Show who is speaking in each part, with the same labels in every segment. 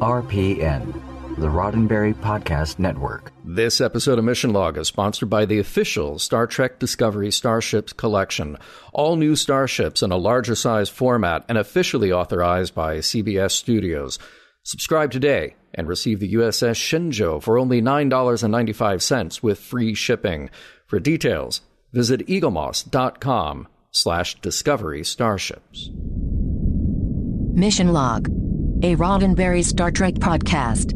Speaker 1: RPN, the Roddenberry Podcast Network.
Speaker 2: This episode of Mission Log is sponsored by the official Star Trek Discovery Starships Collection. All new starships in a larger size format and officially authorized by CBS Studios. Subscribe today and receive the USS Shenzhou for only $9.95 with free shipping. For details, visit eaglemoss.com/discovery starships.
Speaker 3: Mission Log, a Roddenberry Star Trek podcast.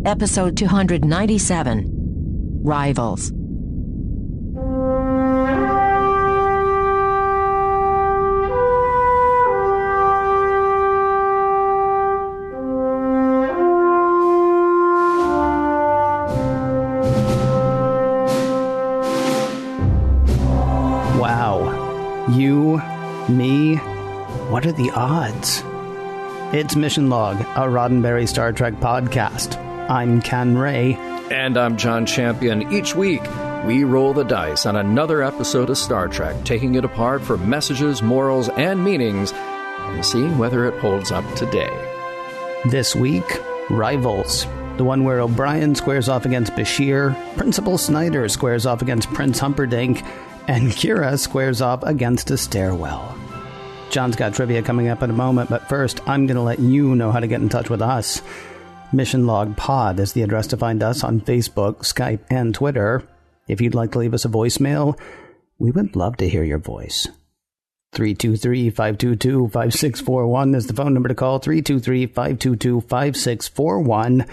Speaker 3: Episode 297, Rivals.
Speaker 4: Wow. You, me, what are the odds? It's Mission Log, a Roddenberry Star Trek podcast. I'm Ken Ray.
Speaker 2: And I'm John Champion. Each week, we roll the dice on another episode of Star Trek, taking it apart for messages, morals, and meanings, and seeing whether it holds up today.
Speaker 4: This week, Rivals. The one where O'Brien squares off against Bashir, Principal Snyder squares off against Prince Humperdinck, and Kira squares off against a stairwell. John's got trivia coming up in a moment, but first, I'm going to let you know how to get in touch with us. Mission Log Pod is the address to find us on Facebook, Skype, and Twitter. If you'd like to leave us a voicemail, we would love to hear your voice. 323-522-5641 is the phone number to call, 323-522-5641.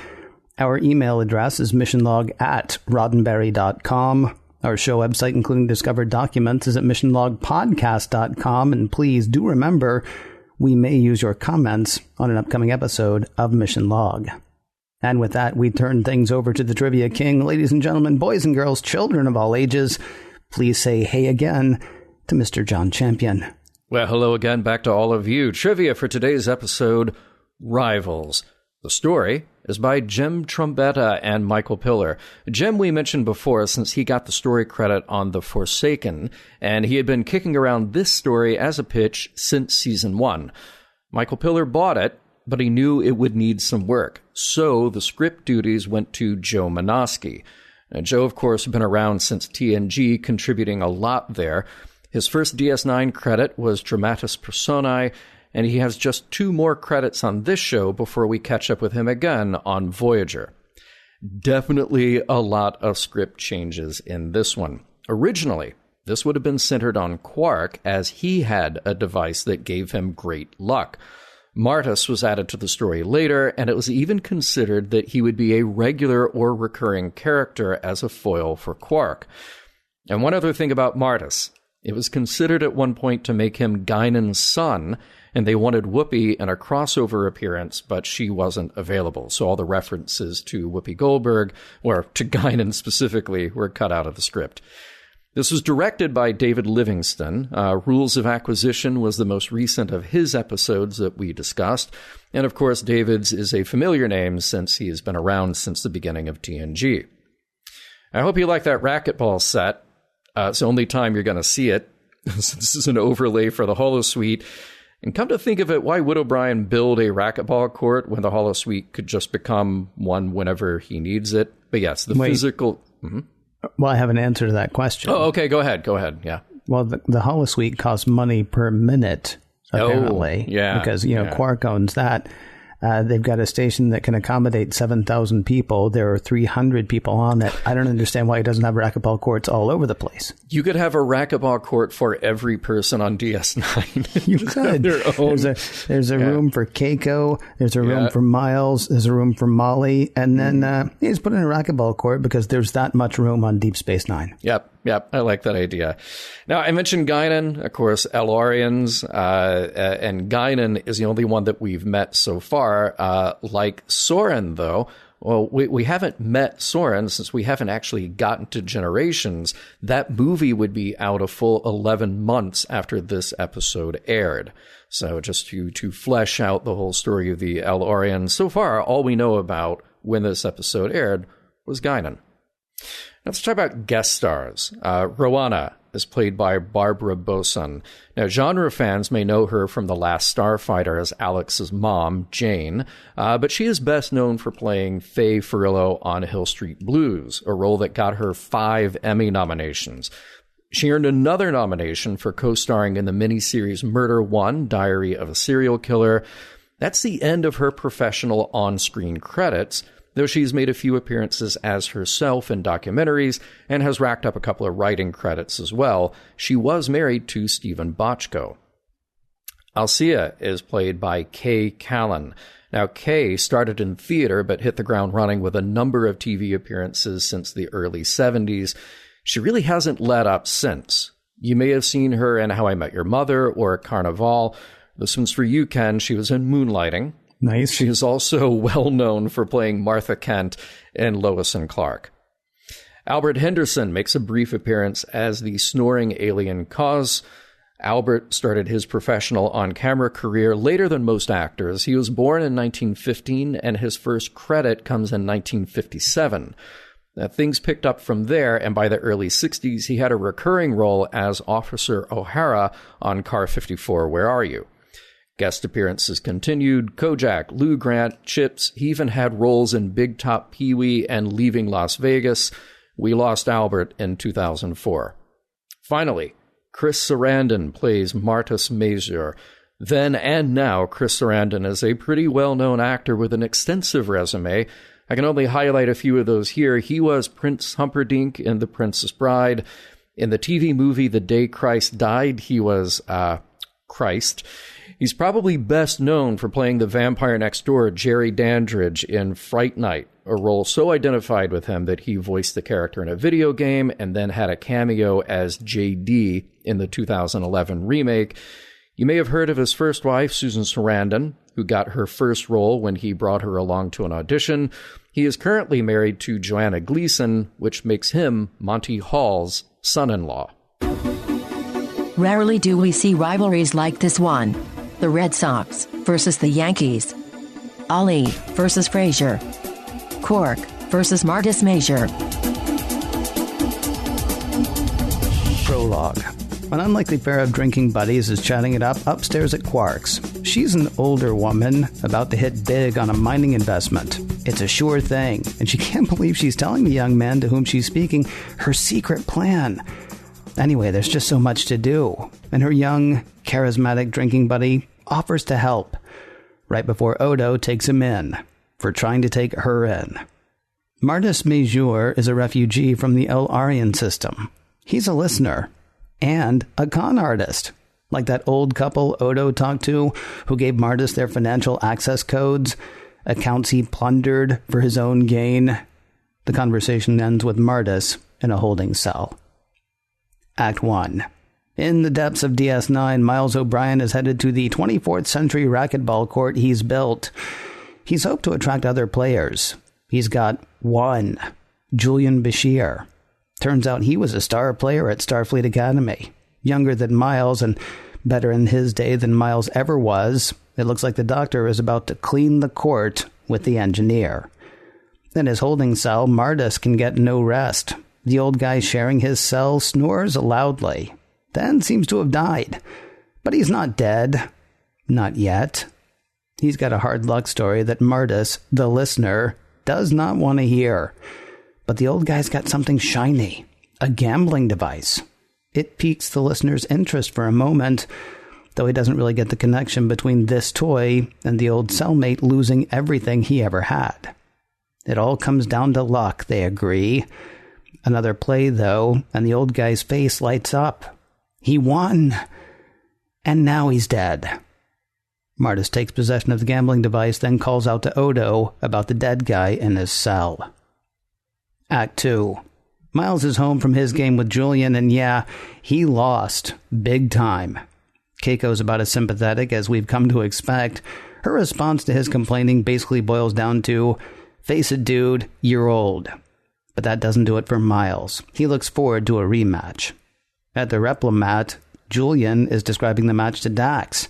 Speaker 4: Our email address is missionlog@roddenberry.com. Our show website, including discovered documents, is at missionlogpodcast.com. And please do remember, we may use your comments on an upcoming episode of Mission Log. And with that, we turn things over to the Trivia King. Ladies and gentlemen, boys and girls, children of all ages, please say hey again to Mr. John Champion.
Speaker 2: Well, hello again, back to all of you. Trivia for today's episode, Rivals. The story is by Jim Trombetta and Michael Piller. Jim we mentioned before since he got the story credit on The Forsaken, and he had been kicking around this story as a pitch since season 1. Michael Piller bought it, but he knew it would need some work, so the script duties went to Joe Menosky. Now, Joe, of course, had been around since TNG, contributing a lot there. His first DS9 credit was Dramatis Personae, and he has just 2 more credits on this show before we catch up with him again on Voyager. Definitely a lot of script changes in this one. Originally, this would have been centered on Quark, as he had a device that gave him great luck. Martis was added to the story later, and it was even considered that he would be a regular or recurring character as a foil for Quark. And one other thing about Martis, it was considered at one point to make him Guinan's son, and they wanted Whoopi in a crossover appearance, but she wasn't available. So all the references to Whoopi Goldberg, or to Guinan specifically, were cut out of the script. This was directed by David Livingston. Rules of Acquisition was the most recent of his episodes that we discussed. And of course, David's is a familiar name since he has been around since the beginning of TNG. I hope you like that racquetball set. It's the only time you're going to see it. This is an overlay for the holosuite. And come to think of it, why would O'Brien build a racquetball court when the holosuite could just become one whenever he needs it? But yes, the physical... Mm-hmm.
Speaker 4: Well, I have an answer to that question.
Speaker 2: Oh, okay, go ahead, yeah.
Speaker 4: Well, the holosuite costs money per minute, apparently.
Speaker 2: Oh, yeah.
Speaker 4: Because, Quark owns that. They've got a station that can accommodate 7,000 people. There are 300 people on it. I don't understand why he doesn't have racquetball courts all over the place.
Speaker 2: You could have a racquetball court for every person on DS9.
Speaker 4: You could. There's a room for Keiko. There's a room for Miles. There's a room for Molly. And then he's put in a racquetball court because there's that much room on Deep Space Nine.
Speaker 2: Yep. I like that idea. Now, I mentioned Guinan, of course, El-Aurians, and Guinan is the only one that we've met so far. Like Soren, though, well, we haven't met Soren since we haven't actually gotten to Generations. That movie would be out a full 11 months after this episode aired. So just to flesh out the whole story of the El-Aurians, so far, all we know about when this episode aired was Guinan. Let's talk about guest stars. Rowana, is played by Barbara Boson. Now, genre fans may know her from The Last Starfighter as Alex's mom, Jane, but she is best known for playing Faye Furillo on Hill Street Blues, a role that got her 5 Emmy nominations. She earned another nomination for co-starring in the miniseries Murder One, Diary of a Serial Killer. That's the end of her professional on-screen credits, though she's made a few appearances as herself in documentaries and has racked up a couple of writing credits as well. She was married to Stephen Bochco. Alcea is played by Kay Callan. Now, Kay started in theater but hit the ground running with a number of TV appearances since the early 70s. She really hasn't let up since. You may have seen her in How I Met Your Mother or Carnival. This one's for you, Ken. She was in Moonlighting.
Speaker 4: Nice.
Speaker 2: She is also well known for playing Martha Kent in Lois and Clark. Albert Henderson makes a brief appearance as the snoring alien Cos. Albert started his professional on-camera career later than most actors. He was born in 1915, and his first credit comes in 1957. Now, things picked up from there, and by the early 60s, he had a recurring role as Officer O'Hara on Car 54, Where Are You? Guest appearances continued. Kojak, Lou Grant, Chips. He even had roles in Big Top Pee-wee and Leaving Las Vegas. We lost Albert in 2004. Finally, Chris Sarandon plays Martus Mazur. Then and now, Chris Sarandon is a pretty well-known actor with an extensive resume. I can only highlight a few of those here. He was Prince Humperdinck in The Princess Bride. In the TV movie The Day Christ Died, he was Christ. He's probably best known for playing the vampire next door, Jerry Dandridge, in Fright Night, a role so identified with him that he voiced the character in a video game and then had a cameo as JD in the 2011 remake. You may have heard of his first wife, Susan Sarandon, who got her first role when he brought her along to an audition. He is currently married to Joanna Gleason, which makes him Monty Hall's son-in-law.
Speaker 3: Rarely do we see rivalries like this one. The Red Sox versus the Yankees. Ali versus Frazier. Quark versus Martus Mazur.
Speaker 4: Prologue. An unlikely pair of drinking buddies is chatting it up upstairs at Quark's. She's an older woman about to hit big on a mining investment. It's a sure thing, and she can't believe she's telling the young man to whom she's speaking her secret plan. Anyway, there's just so much to do, and her young, charismatic drinking buddy offers to help, right before Odo takes him in, for trying to take her in. Martus Mazur is a refugee from the El Arian system. He's a listener, and a con artist, like that old couple Odo talked to, who gave Martus their financial access codes, accounts he plundered for his own gain. The conversation ends with Martus in a holding cell. Act 1. In the depths of DS9, Miles O'Brien is headed to the 24th century racquetball court he's built. He's hoped to attract other players. He's got one, Julian Bashir. Turns out he was a star player at Starfleet Academy. Younger than Miles and better in his day than Miles ever was. It looks like the doctor is about to clean the court with the engineer. In his holding cell, Martus can get no rest. The old guy sharing his cell snores loudly, then seems to have died. But he's not dead. Not yet. He's got a hard luck story that Martus, the listener, does not want to hear. But the old guy's got something shiny. A gambling device. It piques the listener's interest for a moment, though he doesn't really get the connection between this toy and the old cellmate losing everything he ever had. It all comes down to luck, they agree. Another play, though, and the old guy's face lights up. He won! And now he's dead. Martus takes possession of the gambling device, then calls out to Odo about the dead guy in his cell. Act 2. Miles is home from his game with Julian, and yeah, he lost. Big time. Keiko's about as sympathetic as we've come to expect. Her response to his complaining basically boils down to, face it, dude, you're old. But that doesn't do it for Miles. He looks forward to a rematch. At the Replimat, Julian is describing the match to Dax.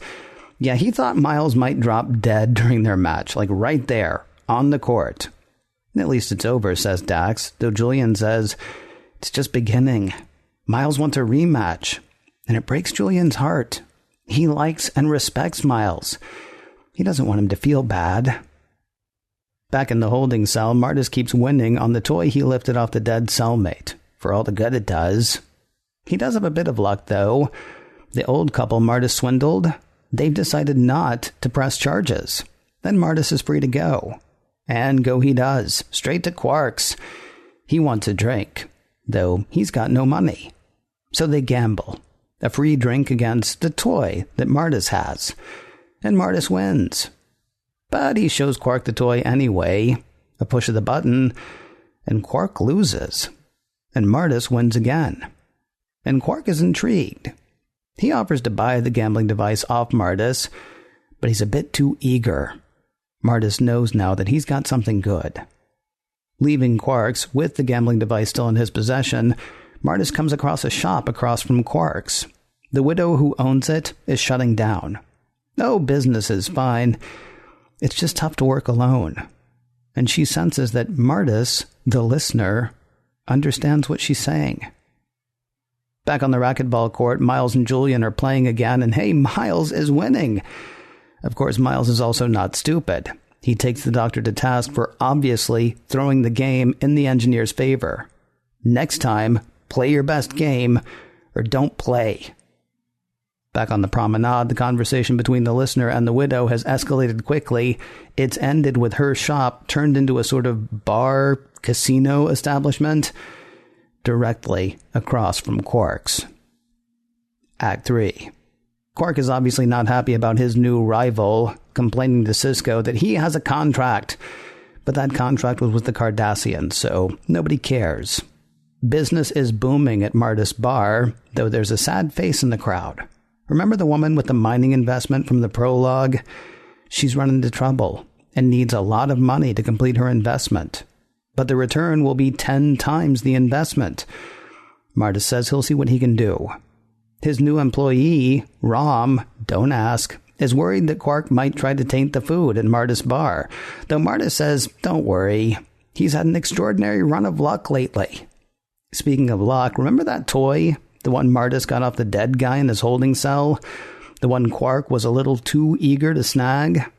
Speaker 4: Yeah, he thought Miles might drop dead during their match, like right there, on the court. At least it's over, says Dax, though Julian says, it's just beginning. Miles wants a rematch, and it breaks Julian's heart. He likes and respects Miles. He doesn't want him to feel bad. Back in the holding cell, Martis keeps winning on the toy he lifted off the dead cellmate, for all the good it does. He does have a bit of luck, though. The old couple Martis swindled, they've decided not to press charges. Then Martis is free to go. And go he does, straight to Quark's. He wants a drink, though he's got no money. So they gamble. A free drink against the toy that Martis has. And Martis wins. But he shows Quark the toy anyway. A push of the button, and Quark loses. And Martis wins again. And Quark is intrigued. He offers to buy the gambling device off Martis, but he's a bit too eager. Martis knows now that he's got something good. Leaving Quark's with the gambling device still in his possession, Martis comes across a shop across from Quark's. The widow who owns it is shutting down. No, business is fine. It's just tough to work alone. And she senses that Martis, the listener, understands what she's saying. Back on the racquetball court, Miles and Julian are playing again, and hey, Miles is winning. Of course, Miles is also not stupid. He takes the doctor to task for obviously throwing the game in the engineer's favor. Next time, play your best game, or don't play. Back on the promenade, the conversation between the listener and the widow has escalated quickly. It's ended with her shop turned into a sort of bar, casino establishment directly across from Quark's. Act 3. Quark is obviously not happy about his new rival, complaining to Cisco that he has a contract. But that contract was with the Cardassians, so nobody cares. Business is booming at Martis Bar, though there's a sad face in the crowd. Remember the woman with the mining investment from the prologue? She's run into trouble and needs a lot of money to complete her investment. But the return will be 10 times the investment. Martis says he'll see what he can do. His new employee, Rom, don't ask, is worried that Quark might try to taint the food in Martis Bar, though Martis says, don't worry, he's had an extraordinary run of luck lately. Speaking of luck, remember that toy? The one Martis got off the dead guy in his holding cell? The one Quark was a little too eager to snag?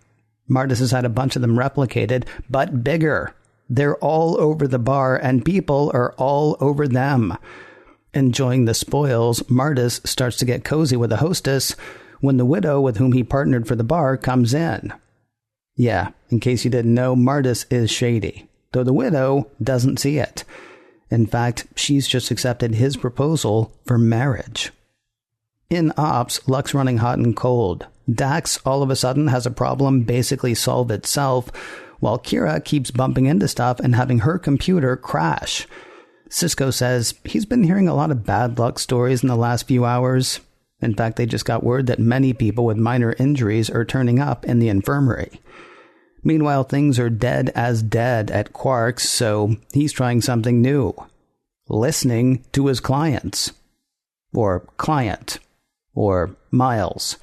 Speaker 4: Martis has had a bunch of them replicated, but bigger. They're all over the bar, and people are all over them. Enjoying the spoils, Martis starts to get cozy with the hostess when the widow with whom he partnered for the bar comes in. Yeah, in case you didn't know, Martis is shady, though the widow doesn't see it. In fact, she's just accepted his proposal for marriage. In ops, luck's running hot and cold. Dax all of a sudden has a problem basically solve itself, while Kira keeps bumping into stuff and having her computer crash. Cisco says he's been hearing a lot of bad luck stories in the last few hours. In fact, they just got word that many people with minor injuries are turning up in the infirmary. Meanwhile, things are dead as dead at Quark's, so he's trying something new. Listening to his clients. Or client. Or Miles.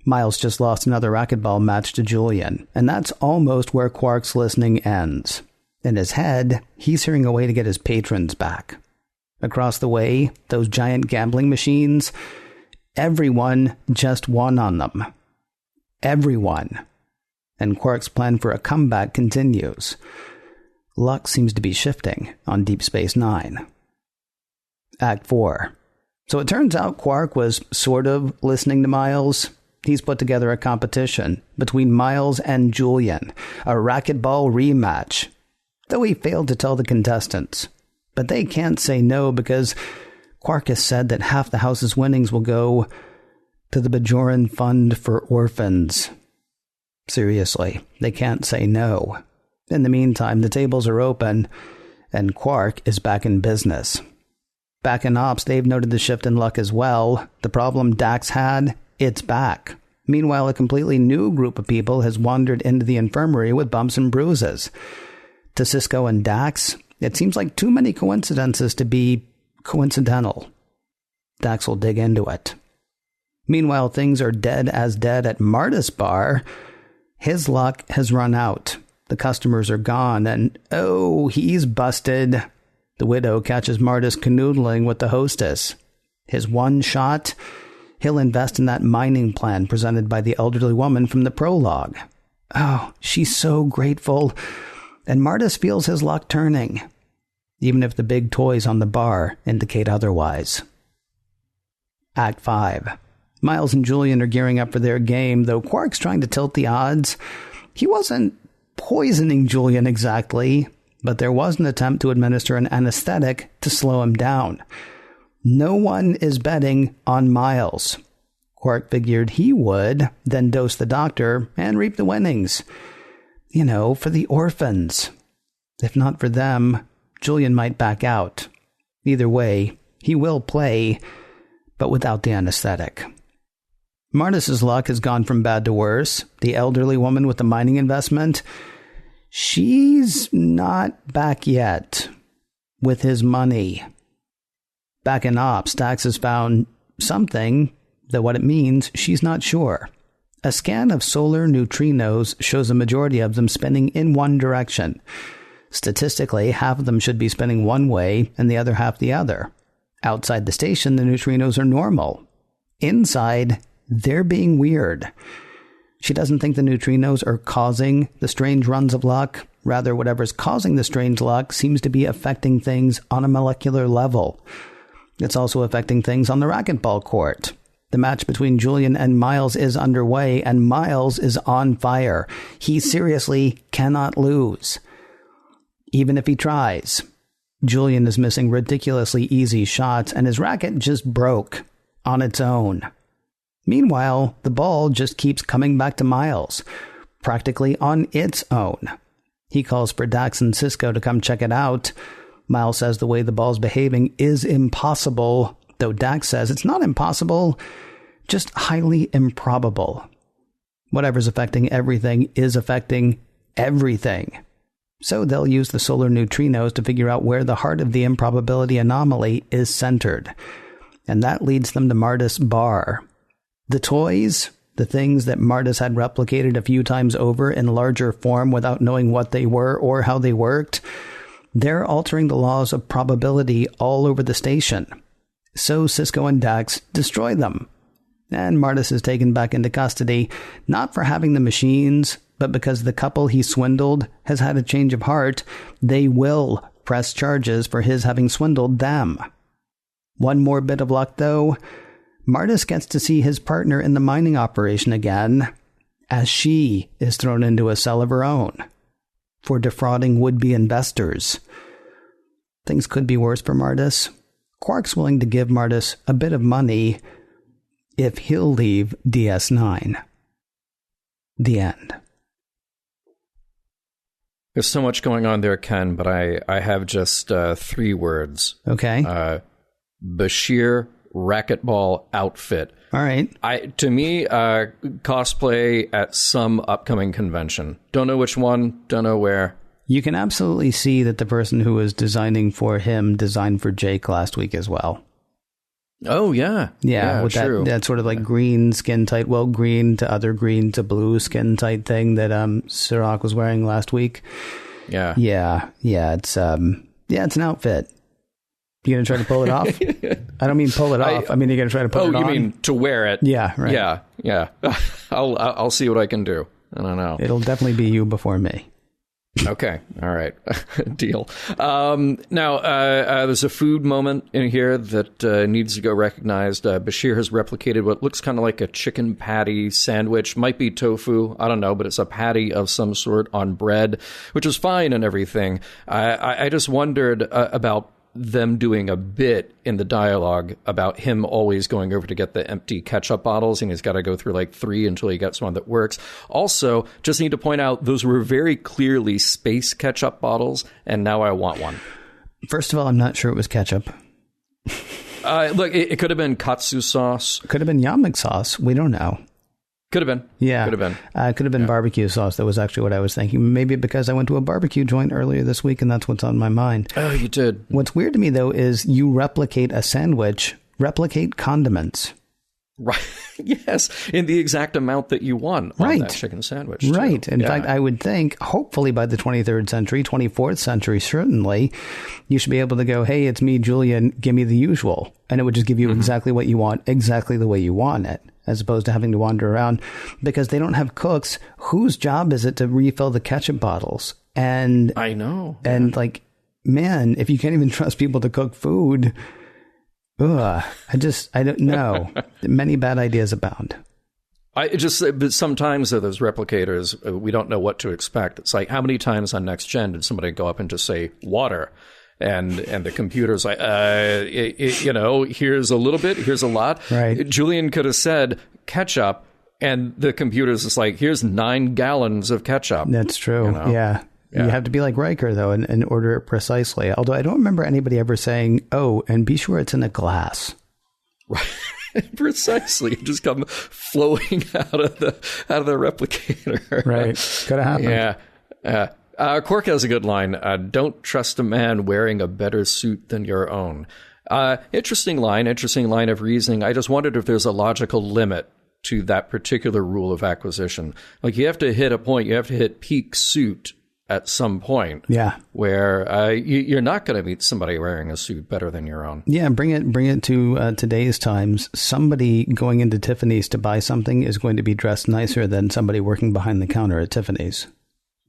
Speaker 4: Miles just lost another racquetball match to Julian, and that's almost where Quark's listening ends. In his head, he's hearing a way to get his patrons back. Across the way, those giant gambling machines, everyone just won on them. Everyone. And Quark's plan for a comeback continues. Luck seems to be shifting on Deep Space Nine. Act 4. So it turns out Quark was sort of listening to Miles. He's put together a competition between Miles and Julian, a racquetball rematch. Though he failed to tell the contestants. But they can't say no because Quark has said that half the house's winnings will go to the Bajoran Fund for Orphans. Seriously, they can't say no. In the meantime, the tables are open, and Quark is back in business. Back in ops, they've noted the shift in luck as well. The problem Dax had, it's back. Meanwhile, a completely new group of people has wandered into the infirmary with bumps and bruises. To Cisco and Dax, it seems like too many coincidences to be coincidental. Dax will dig into it. Meanwhile, things are dead as dead at Martis Bar. His luck has run out. The customers are gone, and oh, he's busted. The widow catches Martis canoodling with the hostess. His one shot, he'll invest in that mining plan presented by the elderly woman from the prologue. Oh, she's so grateful. And Martis feels his luck turning, even if the big toys on the bar indicate otherwise. Act 5. Miles and Julian are gearing up for their game, though Quark's trying to tilt the odds. He wasn't poisoning Julian exactly, but there was an attempt to administer an anesthetic to slow him down. No one is betting on Miles. Quark figured he would, then dose the doctor and reap the winnings. You know, for the orphans. If not for them, Julian might back out. Either way, he will play, but without the anesthetic. Martis's luck has gone from bad to worse. The elderly woman with the mining investment, she's not back yet with his money. Back in Ops, Dax has found something, though what it means, she's not sure. A scan of solar neutrinos shows a majority of them spinning in one direction. Statistically, half of them should be spinning one way and the other half the other. Outside the station, the neutrinos are normal. Inside, they're being weird. She doesn't think the neutrinos are causing the strange runs of luck. Rather, whatever's causing the strange luck seems to be affecting things on a molecular level. It's also affecting things on the racquetball court. The match between Julian and Miles is underway, and Miles is on fire. He seriously cannot lose. Even if he tries. Julian is missing ridiculously easy shots, and his racket just broke on its own. Meanwhile, the ball just keeps coming back to Miles, practically on its own. He calls for Dax and Sisko to come check it out. Miles says the way the ball's behaving is impossible, though Dax says it's not impossible, just highly improbable. Whatever's affecting everything is affecting everything. So they'll use the solar neutrinos to figure out where the heart of the improbability anomaly is centered. And that leads them to Martis' bar. The toys, the things that Martis had replicated a few times over in larger form without knowing what they were or how they worked, they're altering the laws of probability all over the station. So Sisko and Dax destroy them. And Martis is taken back into custody, not for having the machines, but because the couple he swindled has had a change of heart. They will press charges for his having swindled them. One more bit of luck, though. Martis gets to see his partner in the mining operation again, as she is thrown into a cell of her own for defrauding would-be investors. Things could be worse for Martis. Quark's willing to give Martis a bit of money if he'll leave DS9. The end.
Speaker 2: There's so much going on there, Ken, but I have just 3 words.
Speaker 4: Okay.
Speaker 2: Bashir racquetball outfit.
Speaker 4: All right.
Speaker 2: To me, cosplay at some upcoming convention. Don't know which one, don't know where.
Speaker 4: You can absolutely see that the person who was designing for him designed for Jake last week as well.
Speaker 2: Oh, yeah.
Speaker 4: Yeah, with
Speaker 2: true.
Speaker 4: that sort of like green skin tight, well, green to other green to blue skin tight thing that Sirach was wearing last week.
Speaker 2: Yeah.
Speaker 4: Yeah, it's an outfit. You gonna try to pull it off? I don't mean pull it off. I mean, you're gonna try to put it on?
Speaker 2: Oh, you mean to wear it?
Speaker 4: Yeah, right.
Speaker 2: Yeah. I'll see what I can do. I don't know.
Speaker 4: It'll definitely be you before me.
Speaker 2: Okay. All right. Deal. Now, there's a food moment in here that needs to go recognized. Bashir has replicated what looks kind of like a chicken patty sandwich. Might be tofu. I don't know, but it's a patty of some sort on bread, which is fine and everything. I just wondered about them doing a bit in the dialogue about him always going over to get the empty ketchup bottles, and he's got to go through like 3 until he gets one that works. Also, just need to point out, those were very clearly space ketchup bottles, and now I want one.
Speaker 4: First of all, I'm not sure it was ketchup.
Speaker 2: Look, it could have been katsu sauce.
Speaker 4: Could have been yamak sauce. We don't know.
Speaker 2: Could have been.
Speaker 4: Yeah.
Speaker 2: Could have been.
Speaker 4: Could have been barbecue sauce. That was actually what I was thinking. Maybe because I went to a barbecue joint earlier this week and that's what's on my mind.
Speaker 2: Oh, you did.
Speaker 4: What's weird to me, though, is you replicate a sandwich, replicate condiments.
Speaker 2: Right. Yes, in the exact amount that you want on that chicken sandwich. Too.
Speaker 4: Right. In fact, I would think, hopefully by the 23rd century, 24th century, certainly, you should be able to go, hey, it's me, Julian, give me the usual. And it would just give you exactly what you want, exactly the way you want it, as opposed to having to wander around because they don't have cooks. Whose job is it to refill the ketchup bottles? And
Speaker 2: I know.
Speaker 4: And like, man, if you can't even trust people to cook food... I don't know. Many bad ideas abound.
Speaker 2: But sometimes those replicators, we don't know what to expect. It's like, how many times on Next Gen did somebody go up and just say water? And the computer's like, here's a little bit, here's a lot.
Speaker 4: Right.
Speaker 2: Julian could have said ketchup, and the computer's just like, here's 9 gallons of ketchup.
Speaker 4: That's true. Yeah. You have to be like Riker, though, and order it precisely. Although I don't remember anybody ever saying, oh, and be sure it's in a glass.
Speaker 2: Right. Precisely. Just come flowing out of the replicator.
Speaker 4: Right. Could have happened.
Speaker 2: Yeah. Quark has a good line. Don't trust a man wearing a better suit than your own. Interesting line of reasoning. I just wondered if there's a logical limit to that particular rule of acquisition. Like, you have to hit a point. You have to hit peak suit at some point, where you're not going to meet somebody wearing a suit better than your own. Yeah,
Speaker 4: bring it to today's times. Somebody going into Tiffany's to buy something is going to be dressed nicer than somebody working behind the counter at Tiffany's.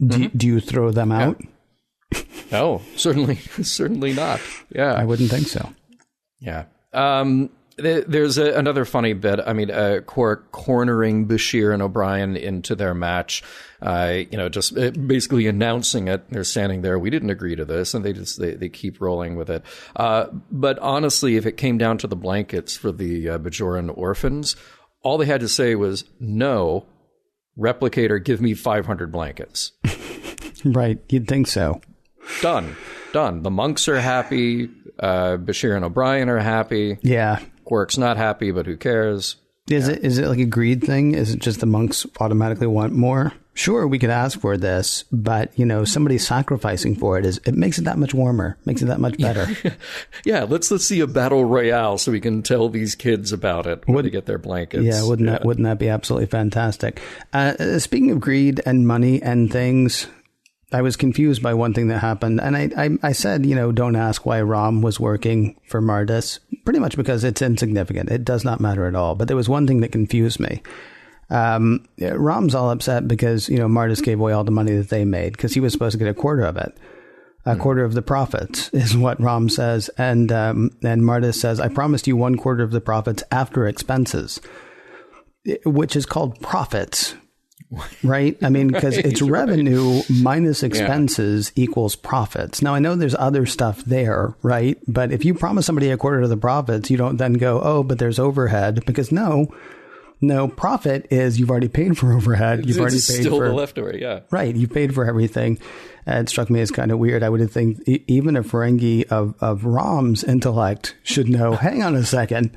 Speaker 4: Do you throw them out?
Speaker 2: No, certainly not. Yeah,
Speaker 4: I wouldn't think so.
Speaker 2: Yeah. There's another funny bit. I mean, Quark cornering Bashir and O'Brien into their match, just basically announcing it. They're standing there. We didn't agree to this. And they keep rolling with it. But honestly, if it came down to the blankets for the Bajoran orphans, all they had to say was, no, replicator, give me 500 blankets.
Speaker 4: Right. You'd think so.
Speaker 2: Done. The monks are happy. Bashir and O'Brien are happy.
Speaker 4: Yeah.
Speaker 2: Quark's not happy, but who cares?
Speaker 4: Is it like a greed thing? Is it just the monks automatically want more? Sure, we could ask for this, but somebody's sacrificing for it. It makes it that much warmer, makes it that much better.
Speaker 2: Yeah, let's see a battle royale so we can tell these kids about it when they get their blankets.
Speaker 4: Yeah, wouldn't that be absolutely fantastic? Speaking of greed and money and things, I was confused by one thing that happened. And I said, don't ask why Rom was working for Martis, pretty much because it's insignificant. It does not matter at all. But there was one thing that confused me. Rom's all upset because, Martis gave away all the money that they made because he was supposed to get a quarter of it. A quarter of the profits is what Rom says. And Martis says, I promised you 1/4 of the profits after expenses, which is called profits. Right? I mean, because it's revenue minus expenses equals profits. Now, I know there's other stuff there, right? But if you promise somebody 1/4 of the profits, you don't then go, oh, but there's overhead. Because no, profit is you've already paid for overhead. You've already paid
Speaker 2: still
Speaker 4: for
Speaker 2: the leftover, yeah.
Speaker 4: Right. You paid for everything. It struck me as kind of weird. I would think even a Ferengi of Rom's intellect should know, hang on a second,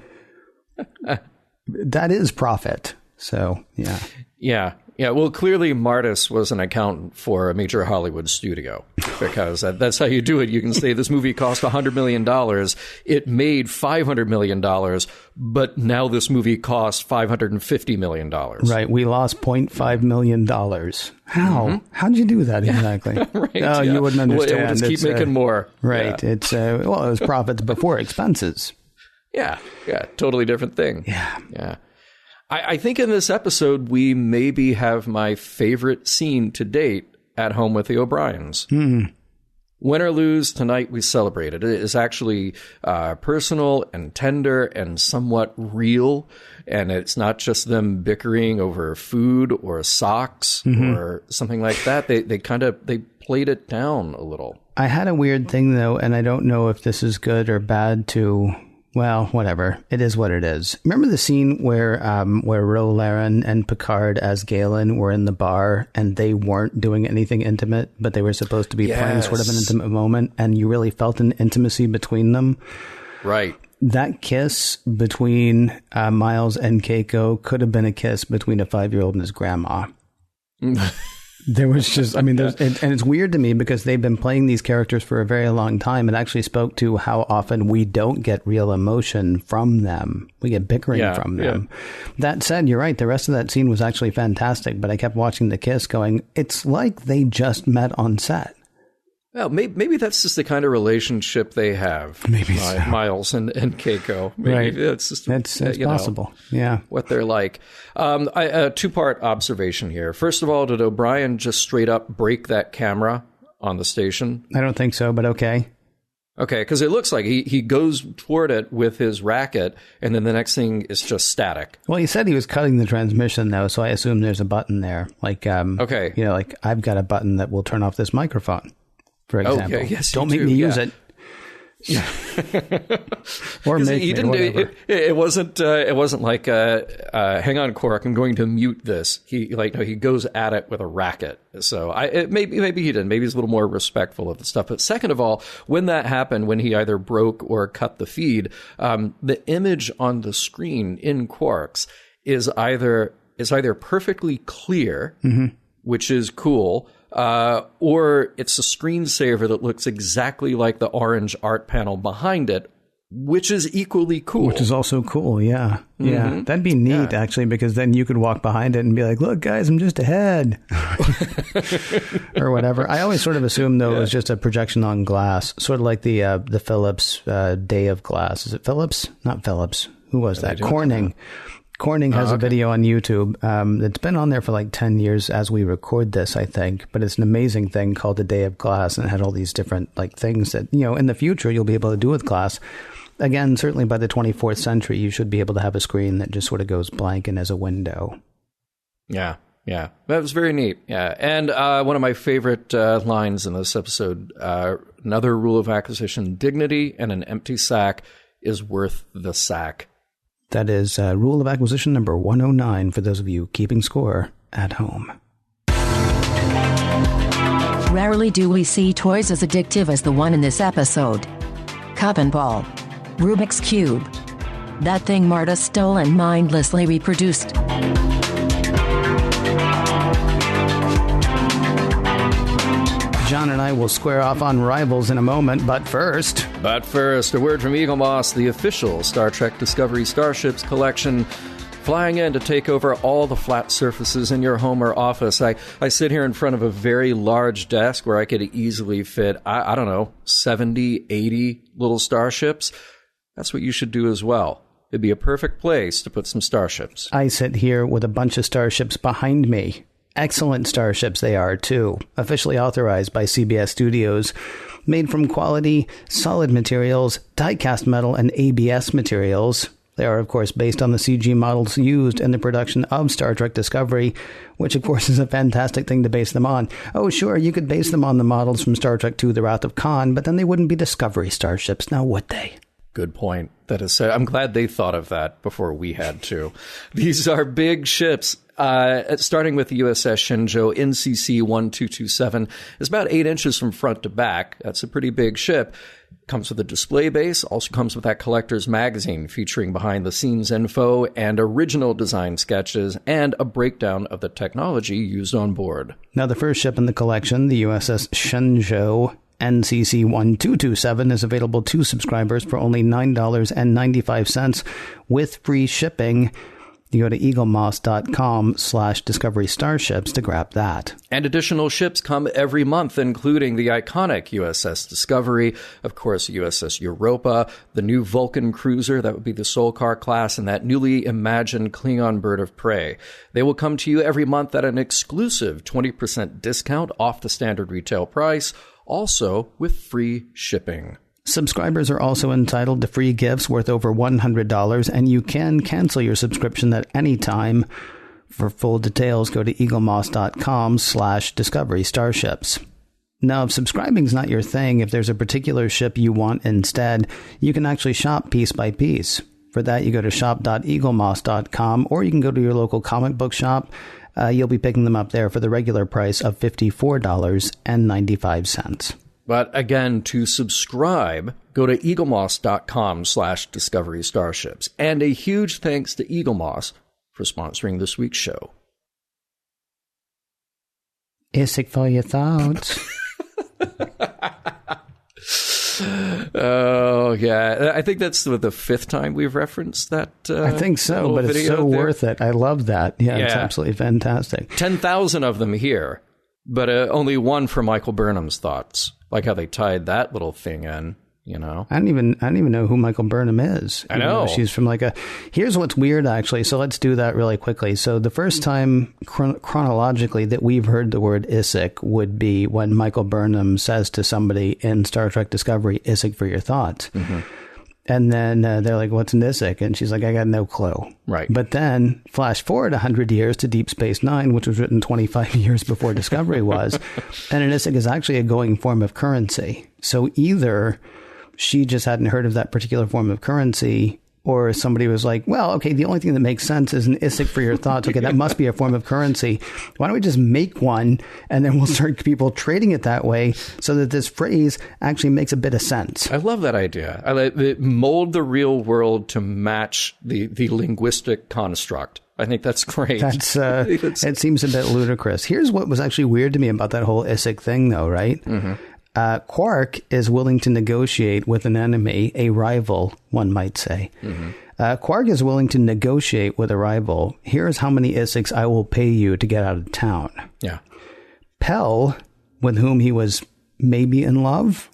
Speaker 4: that is profit. So, yeah.
Speaker 2: Yeah. Yeah, well, clearly Martis was an accountant for a major Hollywood studio because that's how you do it. You can say this movie cost $100 million. It made $500 million, but now this movie costs $550 million.
Speaker 4: Right. We lost $0.5 million. How? Mm-hmm. How'd you do that exactly?
Speaker 2: Right,
Speaker 4: you wouldn't understand.
Speaker 2: We'll just keep making more.
Speaker 4: Right. Yeah. It's it was profits before expenses.
Speaker 2: Yeah. Totally different thing.
Speaker 4: Yeah.
Speaker 2: I think in this episode, we maybe have my favorite scene to date at home with the O'Briens. Win or lose, tonight we celebrate it. It is actually personal and tender and somewhat real. And it's not just them bickering over food or socks or something like that. They played it down a little.
Speaker 4: I had a weird thing, though, and I don't know if this is good or bad to... Well, whatever. It is what it is. Remember the scene where Ro Laren and Picard as Galen were in the bar and they weren't doing anything intimate, but they were supposed to be playing sort of an intimate moment, and you really felt an intimacy between them?
Speaker 2: Right.
Speaker 4: That kiss between Miles and Keiko could have been a kiss between a 5-year-old and his grandma. There was just, and it's weird to me because they've been playing these characters for a very long time. It actually spoke to how often we don't get real emotion from them. We get bickering from them. Yeah. That said, you're right. The rest of that scene was actually fantastic, but I kept watching the kiss going, it's like they just met on set.
Speaker 2: Well, maybe that's just the kind of relationship they have.
Speaker 4: Maybe so.
Speaker 2: Miles and Keiko. Maybe
Speaker 4: that's just that's possible. Yeah,
Speaker 2: what they're like. A two-part observation here. First of all, did O'Brien just straight up break that camera on the station?
Speaker 4: I don't think so, but okay.
Speaker 2: Okay, because it looks like he goes toward it with his racket, and then the next thing is just static.
Speaker 4: Well, he said he was cutting the transmission, though, so I assume there's a button there. Like, okay, like I've got a button that will turn off this microphone. For example,
Speaker 2: yes,
Speaker 4: don't make me use it. Yeah. Or make me, whatever.
Speaker 2: It wasn't like, hang on, Quark, I'm going to mute this. He goes at it with a racket. So maybe he didn't. Maybe he's a little more respectful of the stuff. But second of all, when that happened, when he either broke or cut the feed, the image on the screen in Quark's is either perfectly clear, which is cool, or it's a screensaver that looks exactly like the orange art panel behind it, which is equally cool. Which is
Speaker 4: also cool, yeah. Mm-hmm. Yeah, that'd be neat, actually, because then you could walk behind it and be like, look, guys, I'm just ahead. Or whatever. I always sort of assumed, though, it was just a projection on glass, sort of like the Philips Day of Glass. Is it Philips? Not Philips. Who was that? Corning. Corning has a video on YouTube that's been on there for like 10 years as we record this, I think. But it's an amazing thing called the Day of Glass, and it had all these different like things that, in the future you'll be able to do with glass. Again, certainly by the 24th century, you should be able to have a screen that just sort of goes blank and as a window.
Speaker 2: Yeah. That was very neat. Yeah. And one of my favorite lines in this episode, another rule of acquisition: dignity and an empty sack is worth the sack.
Speaker 4: That is rule of acquisition number 109 for those of you keeping score at home.
Speaker 3: Rarely do we see toys as addictive as the one in this episode. Cup and Ball. Rubik's Cube. That thing Marta stole and mindlessly reproduced.
Speaker 4: John and I will square off on Rivals in a moment, but first,
Speaker 2: a word from Eagle Moss, the official Star Trek Discovery Starships collection, flying in to take over all the flat surfaces in your home or office. I sit here in front of a very large desk where I could easily fit, I don't know, 70, 80 little starships. That's what you should do as well. It'd be a perfect place to put some starships.
Speaker 4: I sit here with a bunch of starships behind me. Excellent starships they are, too. Officially authorized by CBS Studios. Made from quality, solid materials, die-cast metal, and ABS materials. They are, of course, based on the CG models used in the production of Star Trek Discovery, which, of course, is a fantastic thing to base them on. Oh, sure, you could base them on the models from Star Trek II: The Wrath of Khan, but then they wouldn't be Discovery starships, now would they?
Speaker 2: Good point. That is, I'm glad they thought of that before we had to. These are big ships. Starting with the USS Shenzhou NCC-1227. It's about 8 inches from front to back. That's a pretty big ship. Comes with a display base. Also comes with that collector's magazine featuring behind-the-scenes info and original design sketches and a breakdown of the technology used on board.
Speaker 4: Now, the first ship in the collection, the USS Shenzhou NCC-1227, is available to subscribers for only $9.95 with free shipping. You go to eaglemoss.com/Discovery Starships to grab that.
Speaker 2: And additional ships come every month, including the iconic USS Discovery, of course, USS Europa, the new Vulcan cruiser, that would be the Solkar class, and that newly imagined Klingon bird of prey. They will come to you every month at an exclusive 20% discount off the standard retail price, also with free shipping.
Speaker 4: Subscribers are also entitled to free gifts worth over $100, and you can cancel your subscription at any time. For full details, go to eaglemoss.com/Discovery Starships. Now, if subscribing's not your thing, if there's a particular ship you want instead, you can actually shop piece by piece. For that, you go to shop.eaglemoss.com, or you can go to your local comic book shop. You'll be picking them up there for the regular price of $54.95.
Speaker 2: But again, to subscribe, go to eaglemoss.com/Discovery Starships. And a huge thanks to Eagle Moss for sponsoring this week's show.
Speaker 4: Isik for your thoughts.
Speaker 2: Oh, yeah. I think that's the fifth time we've referenced that.
Speaker 4: I think so, but it's so worth it. I love that. Yeah, it's absolutely fantastic.
Speaker 2: 10,000 of them here, but only one for Michael Burnham's thoughts. Like how they tied that little thing in. You know,
Speaker 4: I don't even know who Michael Burnham is.
Speaker 2: I know.
Speaker 4: She's from here's what's weird, actually. So let's do that really quickly. So the first time chronologically that we've heard the word Isik would be when Michael Burnham says to somebody in Star Trek Discovery, Isik for your thoughts. Mm-hmm. And then they're like, what's an Isik? And she's like, I got no clue.
Speaker 2: Right.
Speaker 4: But then flash forward 100 years to Deep Space Nine, which was written 25 years before Discovery was. And an Isik is actually a going form of currency. So either she just hadn't heard of that particular form of currency, or somebody was like, well, okay, the only thing that makes sense is an Isik for your thoughts. Okay, that must be a form of currency. Why don't we just make one, and then we'll start people trading it that way so that this phrase actually makes a bit of sense.
Speaker 2: I love that idea. I like mold the real world to match the linguistic construct. I think that's great.
Speaker 4: It seems a bit ludicrous. Here's what was actually weird to me about that whole Isik thing, though, right? Mm-hmm. Quark is willing to negotiate with an enemy, a rival, one might say. Mm-hmm. Quark is willing to negotiate with a rival. Here's how many Isiks I will pay you to get out of town.
Speaker 2: Yeah.
Speaker 4: Pell, with whom he was maybe in love,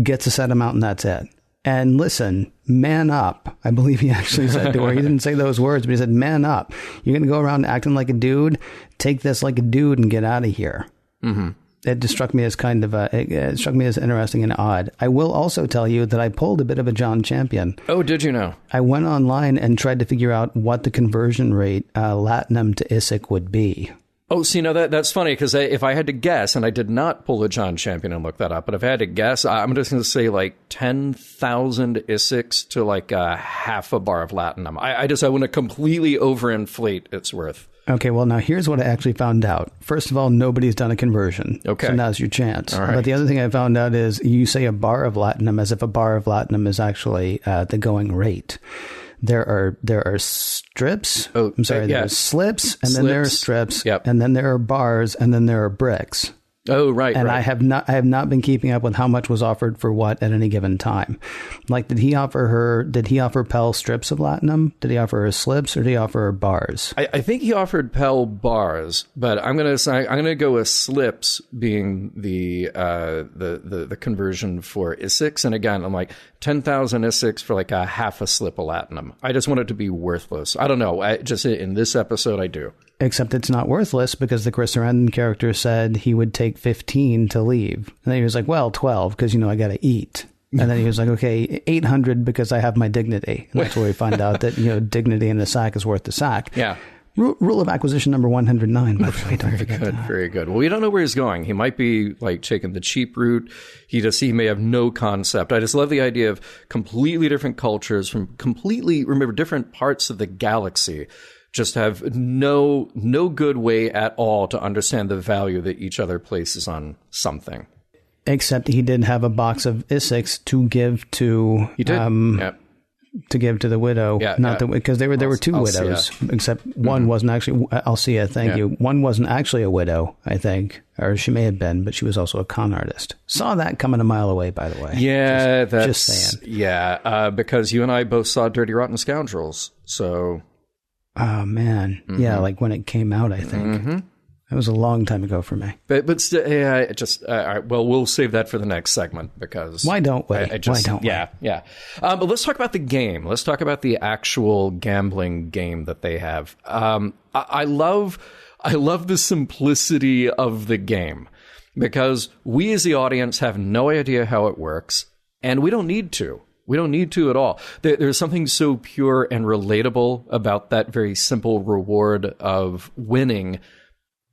Speaker 4: gets a set amount and that's it. And listen, man up. I believe he actually said to her. He didn't say those words, but he said, man up. You're going to go around acting like a dude. Take this like a dude and get out of here. Mm-hmm. It just struck me as it struck me as interesting and odd. I will also tell you that I pulled a bit of a John Champion.
Speaker 2: Oh, did you know?
Speaker 4: I went online and tried to figure out what the conversion rate Latinum to Isik would be.
Speaker 2: Oh, see, no, that's funny, because if I had to guess, and I did not pull a John Champion and look that up, but if I had to guess, I'm just going to say like 10,000 Isiks to like half a bar of Latinum. I want to completely overinflate its worth.
Speaker 4: Okay, well, now here's what I actually found out. First of all, nobody's done a conversion.
Speaker 2: Okay.
Speaker 4: So now's your chance.
Speaker 2: All right.
Speaker 4: But the other thing I found out is you say a bar of Latinum as if a bar of Latinum is actually the going rate. There are strips.
Speaker 2: Oh,
Speaker 4: I'm sorry. There are slips, and then there are strips. Yep. And then there are bars, and then there are bricks.
Speaker 2: Oh, right.
Speaker 4: And
Speaker 2: right.
Speaker 4: I have not been keeping up with how much was offered for what at any given time. Like, did he offer Pell strips of Latinum? Did he offer her slips, or did he offer her bars?
Speaker 2: I think he offered Pell bars, but I'm gonna go with slips being the conversion for Isiks. And again, I'm like 10,000 Isiks for like a half a slip of Latinum. I just want it to be worthless. I don't know. Just in this episode, I do.
Speaker 4: Except it's not worthless, because the Chris Sarandon character said he would take 15 to leave. And then he was like, well, 12, because, I got to eat. And then he was like, okay, 800 because I have my dignity. And that's where we find out that, dignity in a sack is worth the sack.
Speaker 2: Yeah.
Speaker 4: Rule of acquisition number 109, by the way. Don't forget that.
Speaker 2: Very good. Well, we don't know where he's going. He might be like taking the cheap route. He may have no concept. I just love the idea of completely different cultures from different parts of the galaxy. Just have no good way at all to understand the value that each other places on something.
Speaker 4: Except he did have a box of Isiks to give to.
Speaker 2: He did.
Speaker 4: To give to the widow, because there were two widows, except one wasn't actually. Alcia, thank you. One wasn't actually a widow, I think, or she may have been, but she was also a con artist. Saw that coming a mile away, by the way.
Speaker 2: Yeah,
Speaker 4: just saying.
Speaker 2: Yeah, because you and I both saw Dirty Rotten Scoundrels, so.
Speaker 4: Oh man, yeah, like when it came out, I think. Mm-hmm. That was a long time ago for me.
Speaker 2: But still, we'll save that for the next segment, because
Speaker 4: why don't we?
Speaker 2: Why don't we? Yeah. But let's talk about the game. Let's talk about the actual gambling game that they have. I love the simplicity of the game, because we as the audience have no idea how it works, and we don't need to. We don't need to at all. There's something so pure and relatable about that very simple reward of winning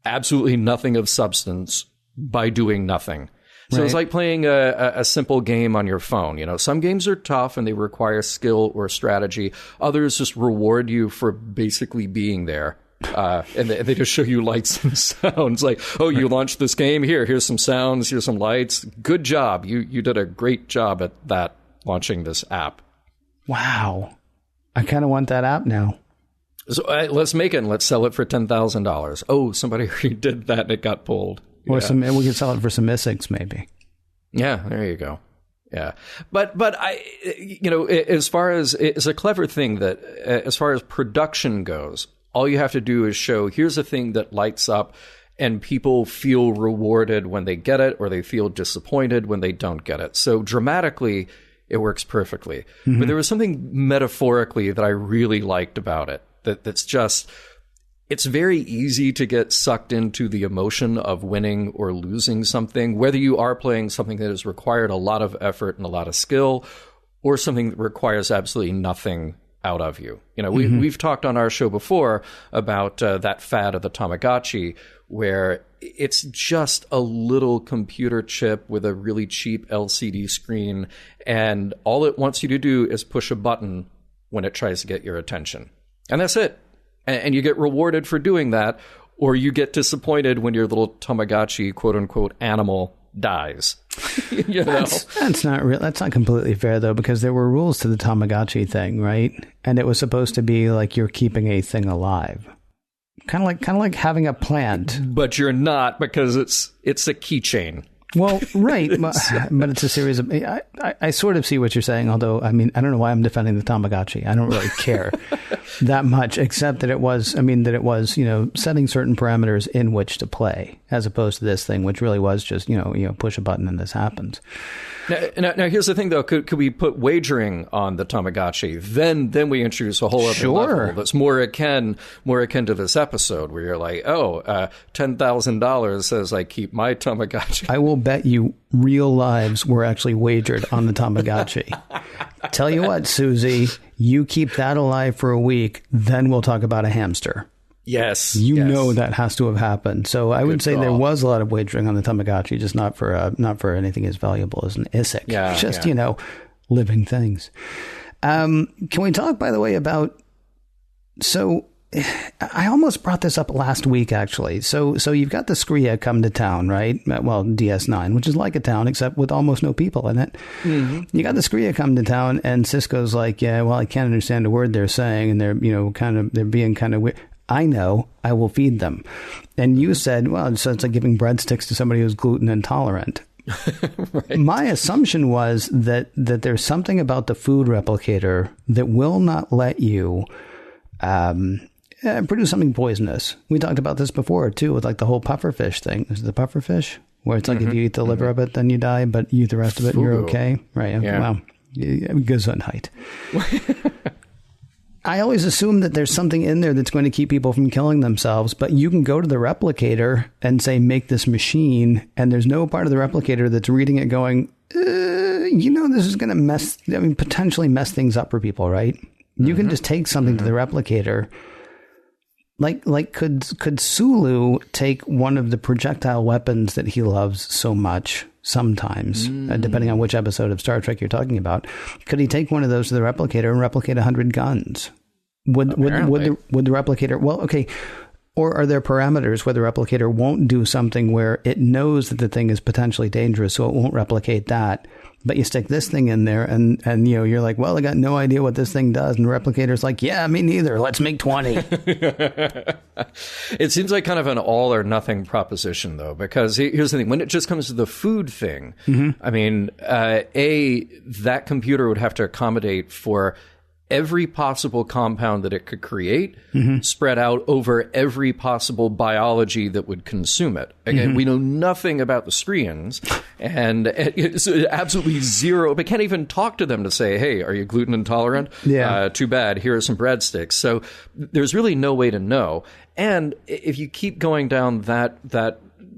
Speaker 2: absolutely nothing of substance by doing nothing. So It's like playing a simple game on your phone. Some games are tough and they require skill or strategy. Others just reward you for basically being there. And they just show you lights and sounds like, oh, you launched this game. Here's some sounds. Here's some lights. Good job. You did a great job at that, launching this app.
Speaker 4: Wow. I kind of want that app now.
Speaker 2: So let's make it and let's sell it for $10,000. Oh, somebody already did that and it got pulled.
Speaker 4: Or we could sell it for some mystics, maybe.
Speaker 2: Yeah, there you go. Yeah. But I, as far as it's a clever thing that as far as production goes, all you have to do is show here's a thing that lights up and people feel rewarded when they get it or they feel disappointed when they don't get it. So dramatically, it works perfectly. Mm-hmm. But there was something metaphorically that I really liked about it. That's just, it's very easy to get sucked into the emotion of winning or losing something, whether you are playing something that has required a lot of effort and a lot of skill, or something that requires absolutely nothing out of you. We've talked on our show before about that fad of the Tamagotchi, where it's just a little computer chip with a really cheap LCD screen, and all it wants you to do is push a button when it tries to get your attention. And that's it. And you get rewarded for doing that, or you get disappointed when your little Tamagotchi, quote unquote, animal dies. That's
Speaker 4: not real. That's not completely fair, though, because there were rules to the Tamagotchi thing, right? And it was supposed to be like you're keeping a thing alive. Kind of like having a plant.
Speaker 2: But you're not, because it's a keychain.
Speaker 4: Well, right, but it's a series of... I sort of see what you're saying, although, I mean, I don't know why I'm defending the Tamagotchi. I don't really care that much, except that it was, setting certain parameters in which to play, as opposed to this thing, which really was just, push a button and this happens.
Speaker 2: Now here's the thing, though. Could we put wagering on the Tamagotchi? Then we introduce a whole other level that's more akin to this episode, where you're like, $10,000 says I keep my Tamagotchi.
Speaker 4: I will bet you real lives were actually wagered on the Tamagotchi. Tell you what, Susie, you keep that alive for a week, then we'll talk about a hamster.
Speaker 2: Yes.
Speaker 4: You know that has to have happened. So I would say there was a lot of wagering on the Tamagotchi, just not for anything as valuable as an ISIC.
Speaker 2: Yeah,
Speaker 4: just, living things. Can we talk, by the way, about... So I almost brought this up last week, actually. So you've got the Skria come to town, right? Well, DS9, which is like a town, except with almost no people in it. Mm-hmm. You got the Skria come to town, and Sisko's like, yeah, well, I can't understand a word they're saying, and they're, they're being kind of weird. I know, I will feed them. And you said, well, so it's like giving breadsticks to somebody who's gluten intolerant. Right. My assumption was that there's something about the food replicator that will not let you produce something poisonous. We talked about this before, too, with like the whole pufferfish thing. Is it the pufferfish? Where it's like if you eat the liver of it, then you die, but you eat the rest of it and you're okay. Right. Okay. Yeah. Well, Gesundheit. I always assume that there's something in there that's going to keep people from killing themselves, but you can go to the replicator and say, make this machine, and there's no part of the replicator that's reading it going, this is going to potentially mess things up for people, right? You can just take something to the replicator. Like could Sulu take one of the projectile weapons that he loves so much sometimes, depending on which episode of Star Trek you're talking about? Could he take one of those to the replicator and replicate 100 guns? Would the replicator... Well, okay. Or are there parameters where the replicator won't do something where it knows that the thing is potentially dangerous, so it won't replicate that? But you stick this thing in there and you're like, well, I got no idea what this thing does. And the replicator's like, yeah, me neither. Let's make 20.
Speaker 2: It seems like kind of an all or nothing proposition, though, because here's the thing. When it just comes to the food thing, I mean, that computer would have to accommodate for every possible compound that it could create spread out over every possible biology that would consume it. Again, we know nothing about the Skrians, and it's absolutely zero. But can't even talk to them to say, hey, are you gluten intolerant? Yeah. Too bad. Here are some breadsticks. So there's really no way to know. And if you keep going down that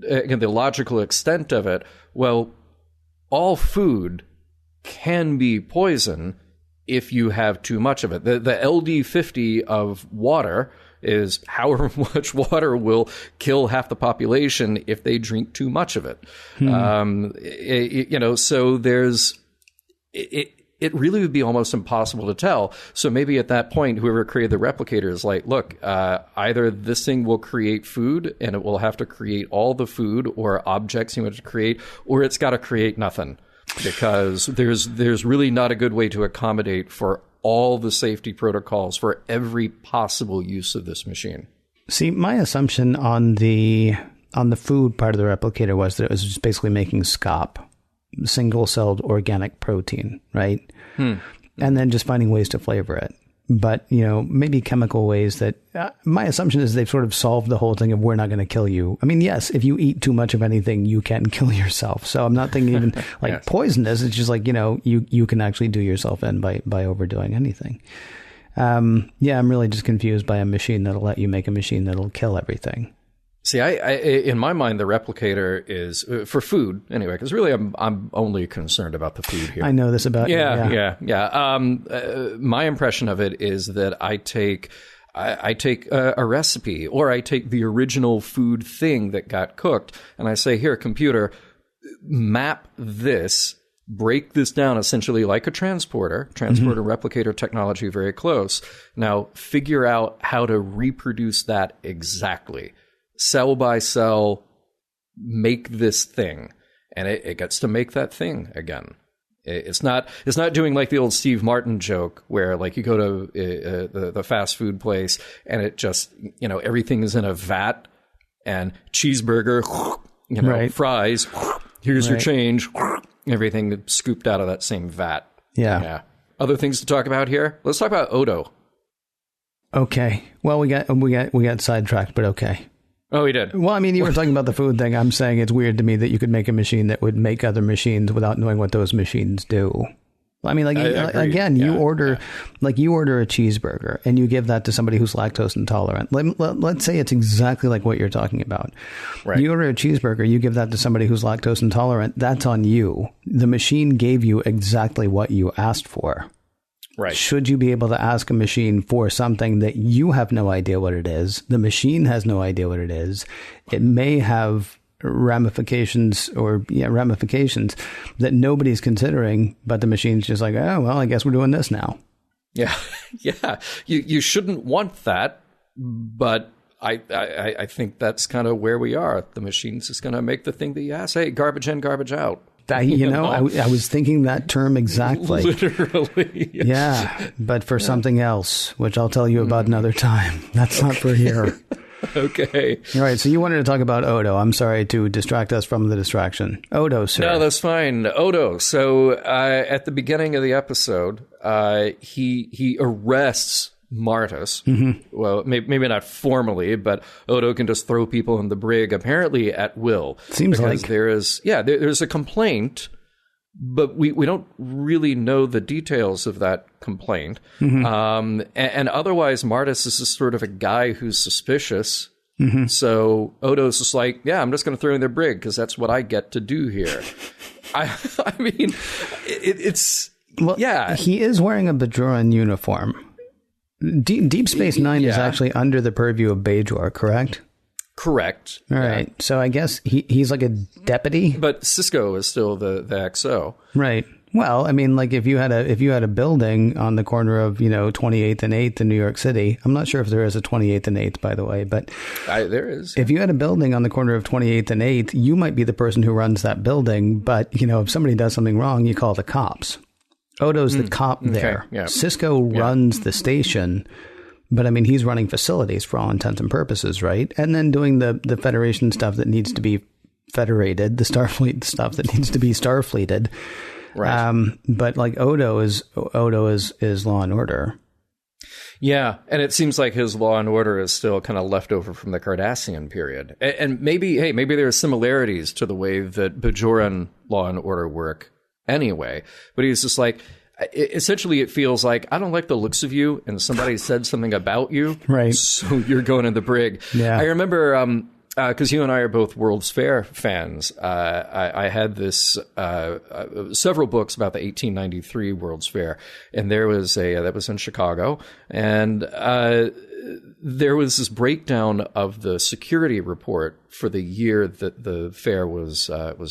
Speaker 2: again, the logical extent of it, well, all food can be poison if you have too much of it. The LD50 of water is however much water will kill half the population if they drink too much of it. So there's... It really would be almost impossible to tell. So maybe at that point, whoever created the replicator is like, look, either this thing will create food and it will have to create all the food or objects you want to create, or it's got to create nothing. Because there's really not a good way to accommodate for all the safety protocols for every possible use of this machine.
Speaker 4: See, my assumption on the on the food part of the replicator was that it was just basically making SCOP, single-celled organic protein, right? And then just finding ways to flavor it. But, you know, maybe chemical ways that my assumption is they've sort of solved the whole thing of we're not going to kill you. I mean, yes, if you eat too much of anything, you can kill yourself. So I'm not thinking even like
Speaker 2: Yes.
Speaker 4: poisonous. It's just like, you know, you can actually do yourself in by overdoing anything. Yeah, I'm really just confused by a machine that'll let you make a machine that'll kill everything.
Speaker 2: See, I in my mind, the replicator is for food anyway, because really I'm only concerned about the food here.
Speaker 4: I know this about you.
Speaker 2: Yeah. My impression of it is that I take a recipe, or I take the original food thing that got cooked, and I say, here, computer, map this, break this down essentially like a transporter replicator technology, very close. Now figure out how to reproduce that exactly. Cell by cell, make this thing, and it gets to make that thing again. It's not doing like the old Steve Martin joke where like you go to the fast food place and it just, you know, everything is in a vat, and cheeseburger, you know,
Speaker 4: right.
Speaker 2: fries, here's your change, everything scooped out of that same vat. Yeah. Other things to talk about here. Let's talk about Odo.
Speaker 4: Okay. Well, we got sidetracked, but okay.
Speaker 2: Oh, he did.
Speaker 4: Well, I mean, you were talking about the food thing. I'm saying it's weird to me that you could make a machine that would make other machines without knowing what those machines do. I mean, like, again, you order a cheeseburger and you give that to somebody who's lactose intolerant. Let's say it's exactly like what you're talking about.
Speaker 2: Right.
Speaker 4: You order a cheeseburger, you give that to somebody who's lactose intolerant. That's on you. The machine gave you exactly what you asked for.
Speaker 2: Right.
Speaker 4: Should you be able to ask a machine for something that you have no idea what it is? The machine has no idea what it is. It may have ramifications that nobody's considering, but the machine's just like, oh, well, I guess we're doing this now.
Speaker 2: Yeah. Yeah. You shouldn't want that, but I think that's kind of where we are. The machine's just going to make the thing that you ask. Hey, garbage in, garbage out.
Speaker 4: I was thinking that term exactly.
Speaker 2: Literally.
Speaker 4: Yeah, but for something else, which I'll tell you about another time. That's not for here.
Speaker 2: Okay.
Speaker 4: All right, so you wanted to talk about Odo. I'm sorry to distract us from the distraction. Odo, sir.
Speaker 2: No, that's fine. Odo. So at the beginning of the episode, he arrests Martis. Well, maybe not formally, but Odo can just throw people in the brig apparently at will.
Speaker 4: Seems
Speaker 2: because
Speaker 4: like
Speaker 2: there's a complaint, but we don't really know the details of that complaint. And otherwise, Martis is just sort of a guy who's suspicious. So Odo's just like, yeah, I'm just going to throw in their brig because that's what I get to do here. I mean, it's
Speaker 4: he is wearing a Bajoran uniform. Deep Space Nine is actually under the purview of Bajor, correct?
Speaker 2: Correct.
Speaker 4: All right. So I guess he's like a deputy.
Speaker 2: But Cisco is still the XO.
Speaker 4: Right. Well, I mean, like if you had a building on the corner of 28th and 8th in New York City, I'm not sure if there is a 28th and 8th, by the way, but
Speaker 2: there is.
Speaker 4: If you had a building on the corner of 28th and 8th, you might be the person who runs that building. But if somebody does something wrong, you call the cops. Odo's the cop there.
Speaker 2: Okay, yeah.
Speaker 4: Cisco runs the station, but I mean, he's running facilities for all intents and purposes, right? And then doing the Federation stuff that needs to be federated, the Starfleet stuff that needs to be Starfleeted.
Speaker 2: Right.
Speaker 4: But like Odo is Law and Order.
Speaker 2: Yeah, and it seems like his Law and Order is still kind of left over from the Cardassian period. And maybe there are similarities to the way that Bajoran Law and Order work anyway, but he's just like, essentially it feels like, I don't like the looks of you, and somebody said something about you,
Speaker 4: right?
Speaker 2: So you're going in the brig. Yeah. I remember, because you and I are both World's Fair fans, I had this several books about the 1893 World's Fair, and there was that was in Chicago, and there was this breakdown of the security report for the year that the fair was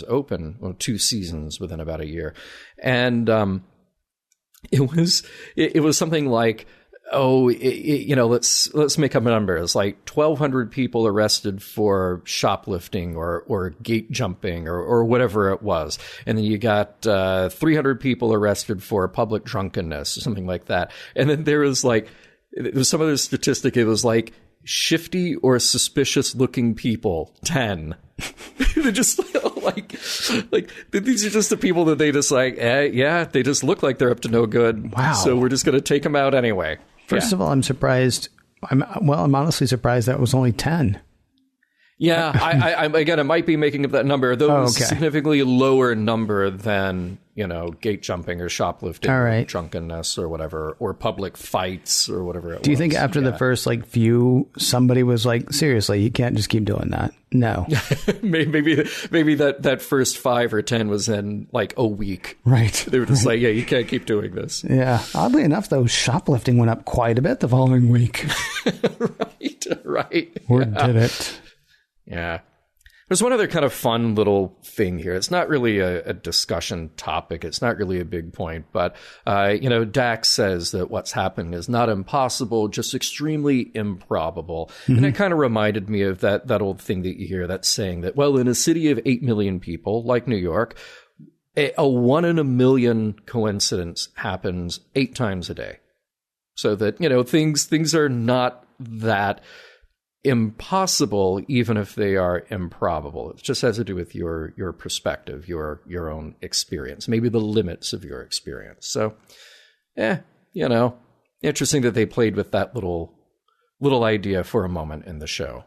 Speaker 2: open, 2 seasons within about a year, and it was something like, let's make up a number. It's like 1,200 people arrested for shoplifting or gate jumping or whatever it was, and then you got 300 people arrested for public drunkenness or something like that, and then there was like. There was some other statistic. It was like shifty or suspicious looking people, 10. They're just like these are just the people that they just like, yeah, they just look like they're up to no good.
Speaker 4: Wow.
Speaker 2: So we're just going to take them out anyway.
Speaker 4: First of all, I'm surprised. I'm honestly surprised that was only 10.
Speaker 2: Yeah, I'm again, I might be making up that number, though it's a significantly lower number than, gate jumping or shoplifting, or drunkenness or whatever, or public fights or whatever it was.
Speaker 4: Do you think after the first few, somebody was like, seriously, you can't just keep doing that? No.
Speaker 2: maybe that first 5 or 10 was in a week.
Speaker 4: Right.
Speaker 2: They were just like, yeah, you can't keep doing this.
Speaker 4: Yeah. Oddly enough, though, shoplifting went up quite a bit the following week.
Speaker 2: Right.
Speaker 4: Or did it?
Speaker 2: Yeah. There's one other kind of fun little thing here. It's not really a discussion topic. It's not really a big point. But, Dax says that what's happened is not impossible, just extremely improbable. Mm-hmm. And it kind of reminded me of that old thing that you hear, that saying that, well, in a city of 8 million people, like New York, a 1 in a million coincidence happens 8 times a day. So that, things are not that impossible, even if they are improbable. It just has to do with your perspective, your own experience, maybe the limits of your experience. So, interesting that they played with that little idea for a moment in the show.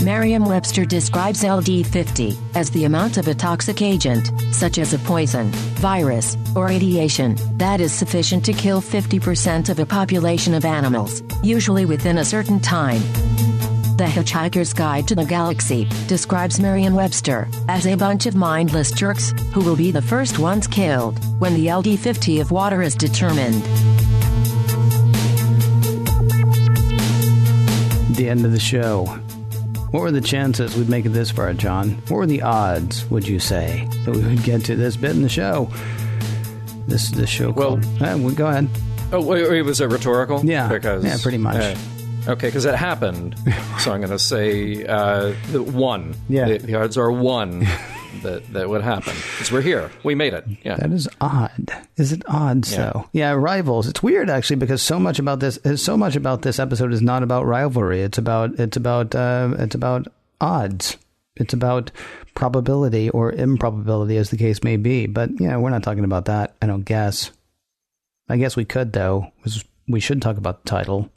Speaker 3: Merriam-Webster describes LD50 as the amount of a toxic agent, such as a poison, virus, or radiation, that is sufficient to kill 50% of a population of animals, usually within a certain time. The Hitchhiker's Guide to the Galaxy describes Merriam-Webster as a bunch of mindless jerks who will be the first ones killed when the LD50 of water is determined.
Speaker 4: The end of the show. What were the chances we'd make it this far, John? What were the odds, would you say, that we would get to this bit in the show? This show called... Well, go ahead.
Speaker 2: Oh, wait, was it rhetorical?
Speaker 4: Yeah,
Speaker 2: because,
Speaker 4: pretty much.
Speaker 2: Okay, because it happened. So I'm going to say 1.
Speaker 4: Yeah.
Speaker 2: The odds are 1 that would happen. Because we're here. We made it. Yeah.
Speaker 4: That is odd. Is it odd, so? Yeah, Rivals. It's weird, actually, because so much about this episode is not about rivalry. It's about odds. It's about probability or improbability, as the case may be. But, we're not talking about that, I don't guess. I guess we could, though. We should talk about the title.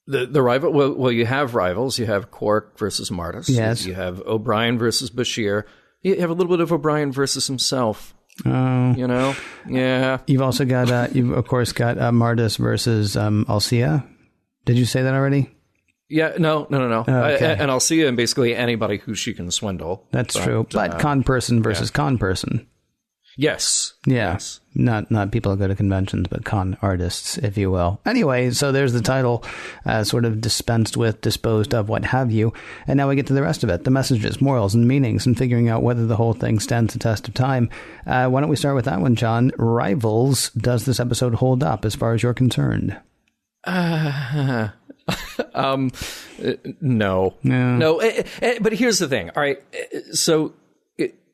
Speaker 2: The rival. Well, you have rivals. You have Quark versus Martis.
Speaker 4: Yes.
Speaker 2: You have O'Brien versus Bashir. You have a little bit of O'Brien versus himself.
Speaker 4: Oh.
Speaker 2: Yeah.
Speaker 4: You've also got, you've of course got Martis versus Alcia. Did you say that already?
Speaker 2: Yeah. No.
Speaker 4: Oh, okay.
Speaker 2: And Alcia and basically anybody who she can swindle.
Speaker 4: That's true. But con person versus con person.
Speaker 2: Yes.
Speaker 4: Yeah.
Speaker 2: Yes.
Speaker 4: Not people who go to conventions, but con artists, if you will. Anyway, so there's the title, sort of dispensed with, disposed of, what have you. And now we get to the rest of it, the messages, morals, and meanings, and figuring out whether the whole thing stands the test of time. Why don't we start with that one, John? Rivals, does this episode hold up as far as you're concerned?
Speaker 2: No. But here's the thing. All right. So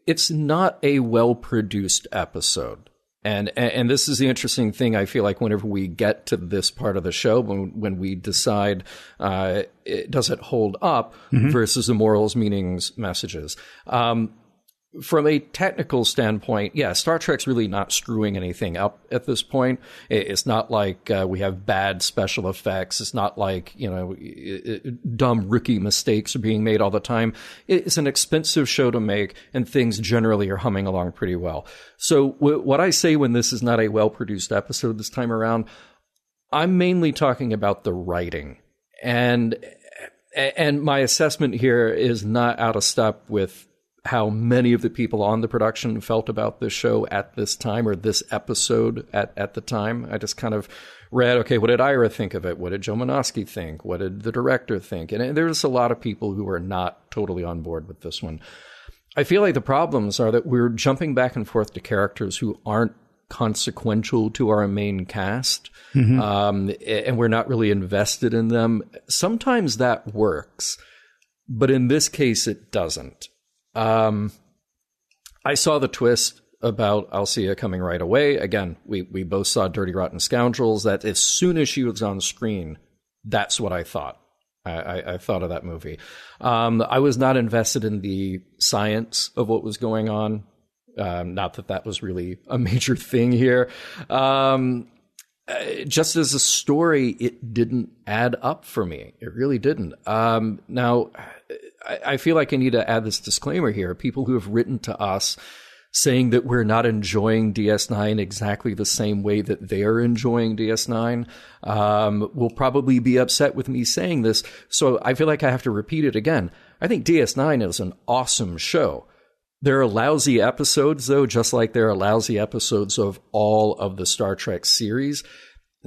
Speaker 2: it's not a well-produced episode. And this is the interesting thing, I feel like, whenever we get to this part of the show, when we decide, does it hold up versus the morals, meanings, messages. From a technical standpoint, Star Trek's really not screwing anything up at this point. It's not like we have bad special effects. It's not like, dumb rookie mistakes are being made all the time. It's an expensive show to make, and things generally are humming along pretty well. So what I say when this is not a well-produced episode this time around, I'm mainly talking about the writing. And my assessment here is not out of step with how many of the people on the production felt about this show at this time, or this episode at the time. I just kind of read, okay, what did Ira think of it? What did Joe Menosky think? What did the director think? And there's a lot of people who are not totally on board with this one. I feel like the problems are that we're jumping back and forth to characters who aren't consequential to our main cast, and we're not really invested in them. Sometimes that works, but in this case, it doesn't. I saw the twist about Alcia coming right away. Again, we both saw Dirty Rotten Scoundrels, that as soon as she was on screen, That's what I thought. I thought of that movie. I was not invested in the science of what was going on. Not that that was really a major thing here. Just as a story, it didn't add up for me. It really didn't. Now, I feel like I need to add this disclaimer here. People who have written to us saying that we're not enjoying DS9 exactly the same way that they're enjoying DS9 will probably be upset with me saying this. So I feel like I have to repeat it again. I think DS9 is an awesome show. There are lousy episodes, though, just like there are lousy episodes of all of the Star Trek series.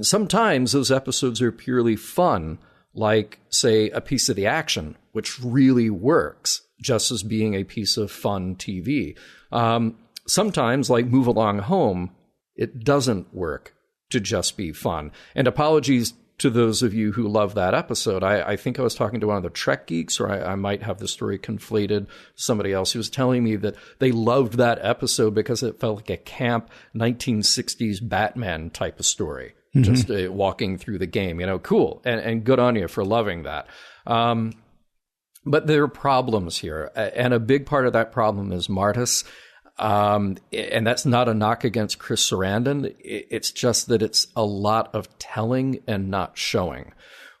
Speaker 2: Sometimes those episodes are purely fun, like, say, a piece of the action, which really works just as being a piece of fun TV. Sometimes, like Move Along Home, it doesn't work to just be fun. And apologies to those of you who love that episode. I think I was talking to one of the Trek geeks, or I might have the story conflated. Somebody else who was telling me that they loved that episode because it felt like a camp 1960s Batman type of story, just walking through the game. You know, cool, and good on you for loving that. But there are problems here, and a big part of that problem is Martis. And that's not a knock against Chris Sarandon. It's just that it's a lot of telling and not showing.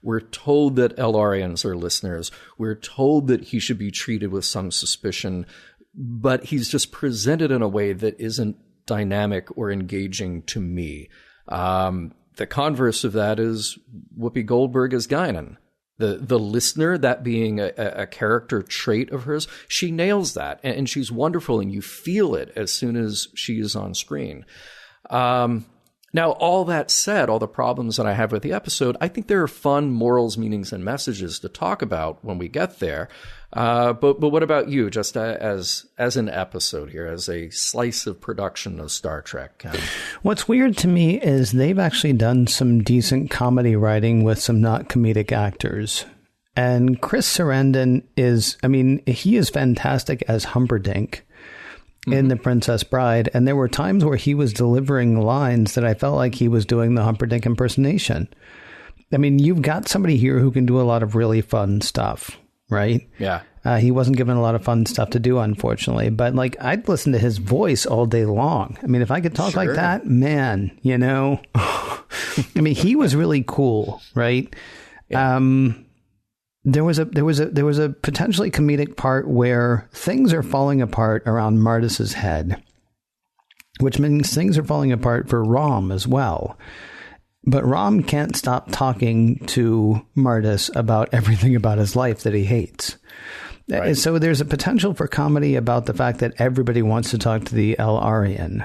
Speaker 2: We're told that El-Arians are listeners. We're told that he should be treated with some suspicion, but he's just presented in a way that isn't dynamic or engaging to me. The converse of that is Whoopi Goldberg as Guinan. The listener, that being a character trait of hers, she nails that, and she's wonderful, and you feel it as soon as she is on screen. Now, all that said, all the problems that I have with the episode, I think there are fun morals, meanings, and messages to talk about when we get there. But what about you, just as an episode here, as a slice of production of Star Trek? Ken?
Speaker 4: What's weird to me is they've actually done some decent comedy writing with some not comedic actors. And Chris Sarandon is, I mean, he is fantastic as Humperdinck in The Princess Bride. And there were times where he was delivering lines that I felt like he was doing the Humperdinck impersonation. I mean, you've got somebody here who can do a lot of really fun stuff, right?
Speaker 2: Yeah.
Speaker 4: He wasn't given a lot of fun stuff to do, unfortunately. But, like, I'd listen to his voice all day long. I mean, if I could talk like that, man, you know. I mean, he was really cool, right? Yeah. There was a potentially comedic part where things are falling apart around Martis's head, which means things are falling apart for Rom as well. But Rom can't stop talking to Martis about everything about his life that he hates. Right. And so there's a potential for comedy about the fact that everybody wants to talk to the El-Arian.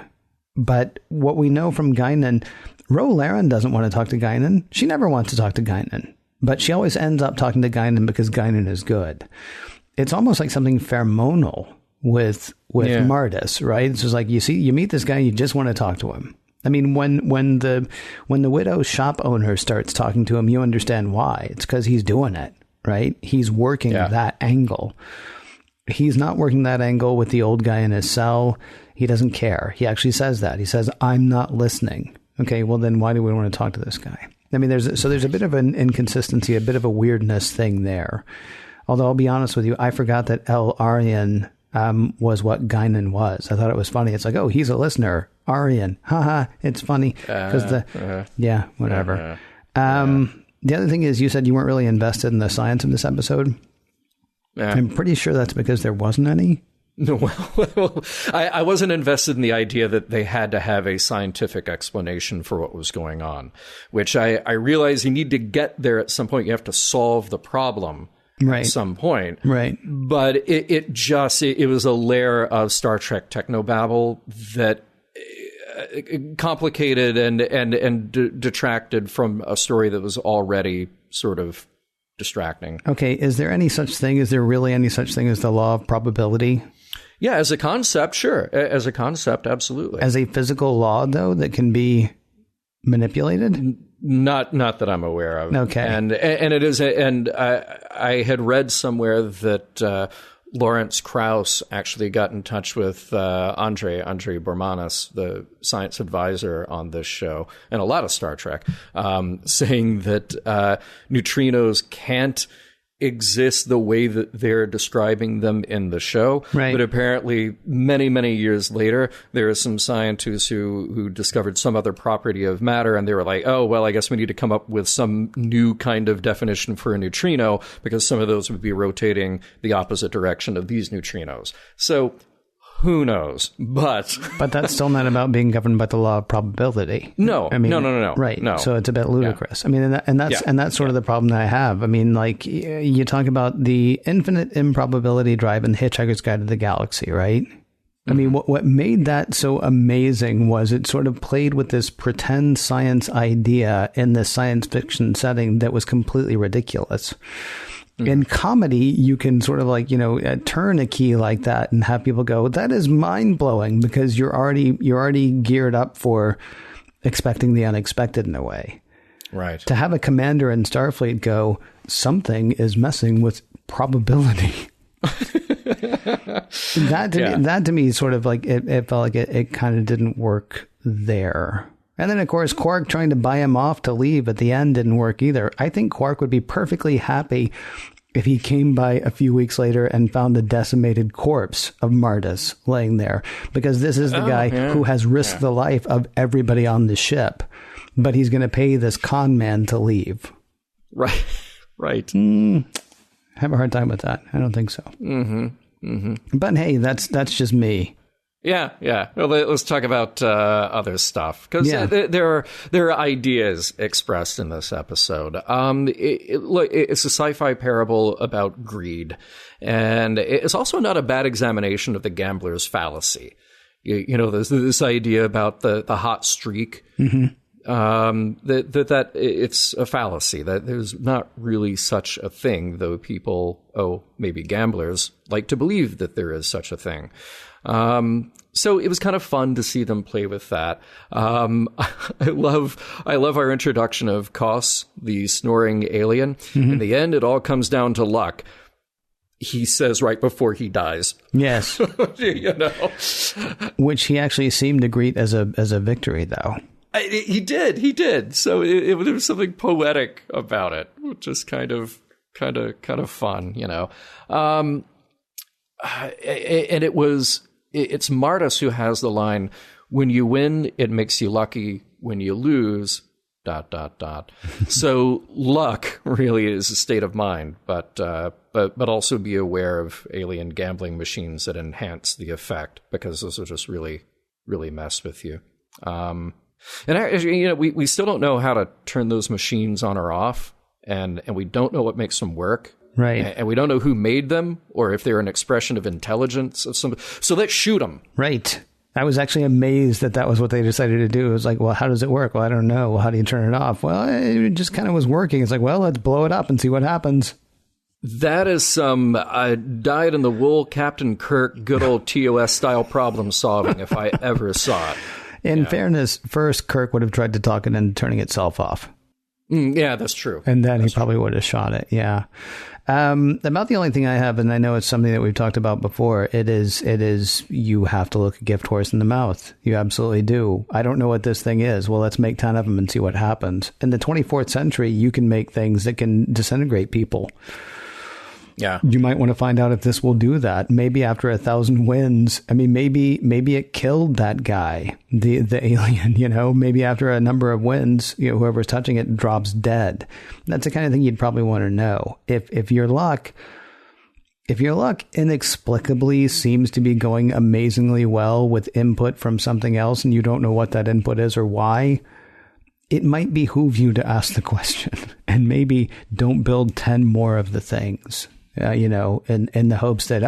Speaker 4: But what we know from Guinan, Ro Laren doesn't want to talk to Guinan. She never wants to talk to Guinan. But she always ends up talking to Guinan because Guinan is good. It's almost like something pheromonal with Martis, right? It's just like, you meet this guy, you just want to talk to him. I mean, when the widow shop owner starts talking to him, you understand why. It's because he's doing it, right? He's working that angle. He's not working that angle with the old guy in his cell. He doesn't care. He actually says that. He says, I'm not listening. Okay, well, then why do we want to talk to this guy? I mean, there's a bit of an inconsistency, a bit of a weirdness thing there. Although I'll be honest with you, I forgot that El-Arian was what Guinan was. I thought it was funny. It's like, oh, he's a listener. Arian. Haha, it's funny. Because whatever. The other thing is, you said you weren't really invested in the science of this episode. I'm pretty sure that's because there wasn't any.
Speaker 2: No, well, I wasn't invested in the idea that they had to have a scientific explanation for what was going on, which I realize you need to get there at some point. You have to solve the problem at some point. Right. But it was a layer of Star Trek technobabble that complicated and detracted from a story that was already sort of distracting.
Speaker 4: Okay. Is there any such thing? Is there really any such thing as the law of probability?
Speaker 2: Yeah, as a concept, sure. As a concept, absolutely.
Speaker 4: As a physical law, though, that can be manipulated?
Speaker 2: Not that I'm aware of.
Speaker 4: Okay.
Speaker 2: And it is, and I had read somewhere that Lawrence Krauss actually got in touch with Andre Bormanis, the science advisor on this show, and a lot of Star Trek, saying that neutrinos can't exist the way that they're describing them in the show.
Speaker 4: Right.
Speaker 2: But apparently many, many years later, there are some scientists who discovered some other property of matter, and they were like, oh, well, I guess we need to come up with some new kind of definition for a neutrino, because some of those would be rotating the opposite direction of these neutrinos. So who knows? But
Speaker 4: that's still not about being governed by the law of probability.
Speaker 2: No,
Speaker 4: I mean,
Speaker 2: no.
Speaker 4: Right.
Speaker 2: No.
Speaker 4: So it's a bit ludicrous. Yeah. I mean, and that's sort of the problem that I have. I mean, like, you talk about the infinite improbability drive in Hitchhiker's Guide to the Galaxy, right? I mean, what made that so amazing was it sort of played with this pretend science idea in this science fiction setting that was completely ridiculous. In comedy, you can sort of like, turn a key like that and have people go, that is mind blowing, because you're already geared up for expecting the unexpected in a way.
Speaker 2: Right.
Speaker 4: To have a commander in Starfleet go, something is messing with probability. That to me sort of like it felt like it kind of didn't work there. And then, of course, Quark trying to buy him off to leave at the end didn't work either. I think Quark would be perfectly happy if he came by a few weeks later and found the decimated corpse of Martis laying there, because this is the guy who has risked the life of everybody on the ship, but he's going to pay this con man to leave.
Speaker 2: Right. Right.
Speaker 4: Have a hard time with that. I don't think so. But hey, that's just me.
Speaker 2: Yeah. Well, let's talk about other stuff, because there are ideas expressed in this episode. It's a sci-fi parable about greed, and it's also not a bad examination of the gambler's fallacy. There's this idea about the hot streak. That it's a fallacy, that there's not really such a thing, though people, maybe gamblers, like to believe that there is such a thing. So it was kind of fun to see them play with that. I love our introduction of Kos, the snoring alien. In the end, it all comes down to luck, he says right before he dies.
Speaker 4: Yes. Which he actually seemed to greet as a victory, though.
Speaker 2: He did. So there was something poetic about it, which is kind of fun, and it's Martis who has the line, when you win, it makes you lucky. When you lose, ... So luck really is a state of mind, but also be aware of alien gambling machines that enhance the effect, because those will just really, really mess with you. And actually, we still don't know how to turn those machines on or off, and we don't know what makes them work.
Speaker 4: Right.
Speaker 2: And we don't know who made them, or if they're an expression of intelligence of some. So let's shoot them.
Speaker 4: Right. I was actually amazed that was what they decided to do. It was like, well, how does it work? Well, I don't know. Well, how do you turn it off? Well, it just kind of was working. It's like, well, let's blow it up and see what happens.
Speaker 2: That is some dyed-in-the-wool Captain Kirk, good old TOS style problem solving, if I ever saw it.
Speaker 4: In fairness, first Kirk would have tried to talk it into turning itself off.
Speaker 2: Yeah, that's true.
Speaker 4: And then he probably would have shot it. Yeah. About the only thing I have, and I know it's something that we've talked about before, it is you have to look a gift horse in the mouth. You absolutely do. I don't know what this thing is. Well, let's make 10 of them and see what happens. In the 24th century, you can make things that can disintegrate people.
Speaker 2: Yeah.
Speaker 4: You might want to find out if this will do that. Maybe after 1,000 wins. I mean, maybe it killed that guy, the alien, maybe after a number of wins, whoever's touching it drops dead. That's the kind of thing you'd probably want to know. If your luck inexplicably seems to be going amazingly well with input from something else, and you don't know what that input is or why, it might behoove you to ask the question, and maybe don't build 10 more of the things. In the hopes that,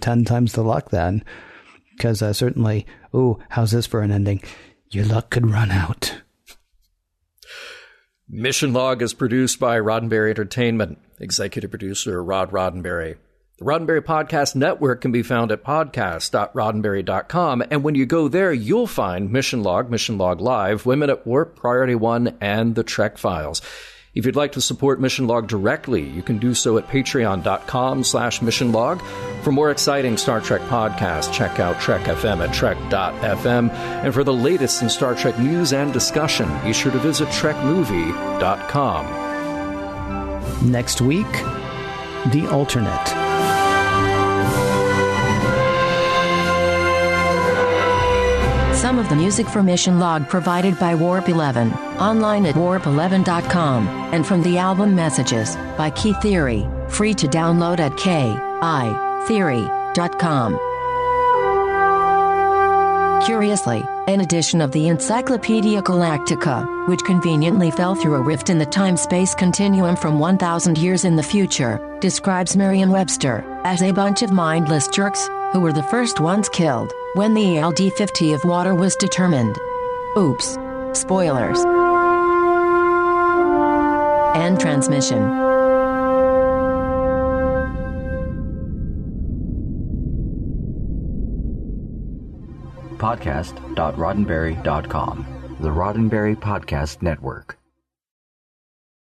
Speaker 4: 10 times the luck then. Because certainly, how's this for an ending? Your luck could run out.
Speaker 2: Mission Log is produced by Roddenberry Entertainment. Executive producer, Rod Roddenberry. The Roddenberry Podcast Network can be found at podcast.roddenberry.com. And when you go there, you'll find Mission Log Live, Women at Warp, Priority One, and the Trek Files. If you'd like to support Mission Log directly, you can do so at patreon.com/missionlog. For more exciting Star Trek podcasts, check out Trek FM at trek.fm. And for the latest in Star Trek news and discussion, be sure to visit trekmovie.com.
Speaker 4: Next week, The Alternate.
Speaker 3: Some of the music for Mission Log provided by Warp 11, online at warp11.com, and from the album Messages by Key Theory, free to download at kitheory.com. Curiously, an edition of the Encyclopedia Galactica, which conveniently fell through a rift in the time-space continuum from 1,000 years in the future, describes Merriam-Webster as a bunch of mindless jerks who were the first ones killed when the ALD-50 of water was determined. Oops. Spoilers. End transmission.
Speaker 1: Podcast.roddenberry.com, the Roddenberry Podcast Network.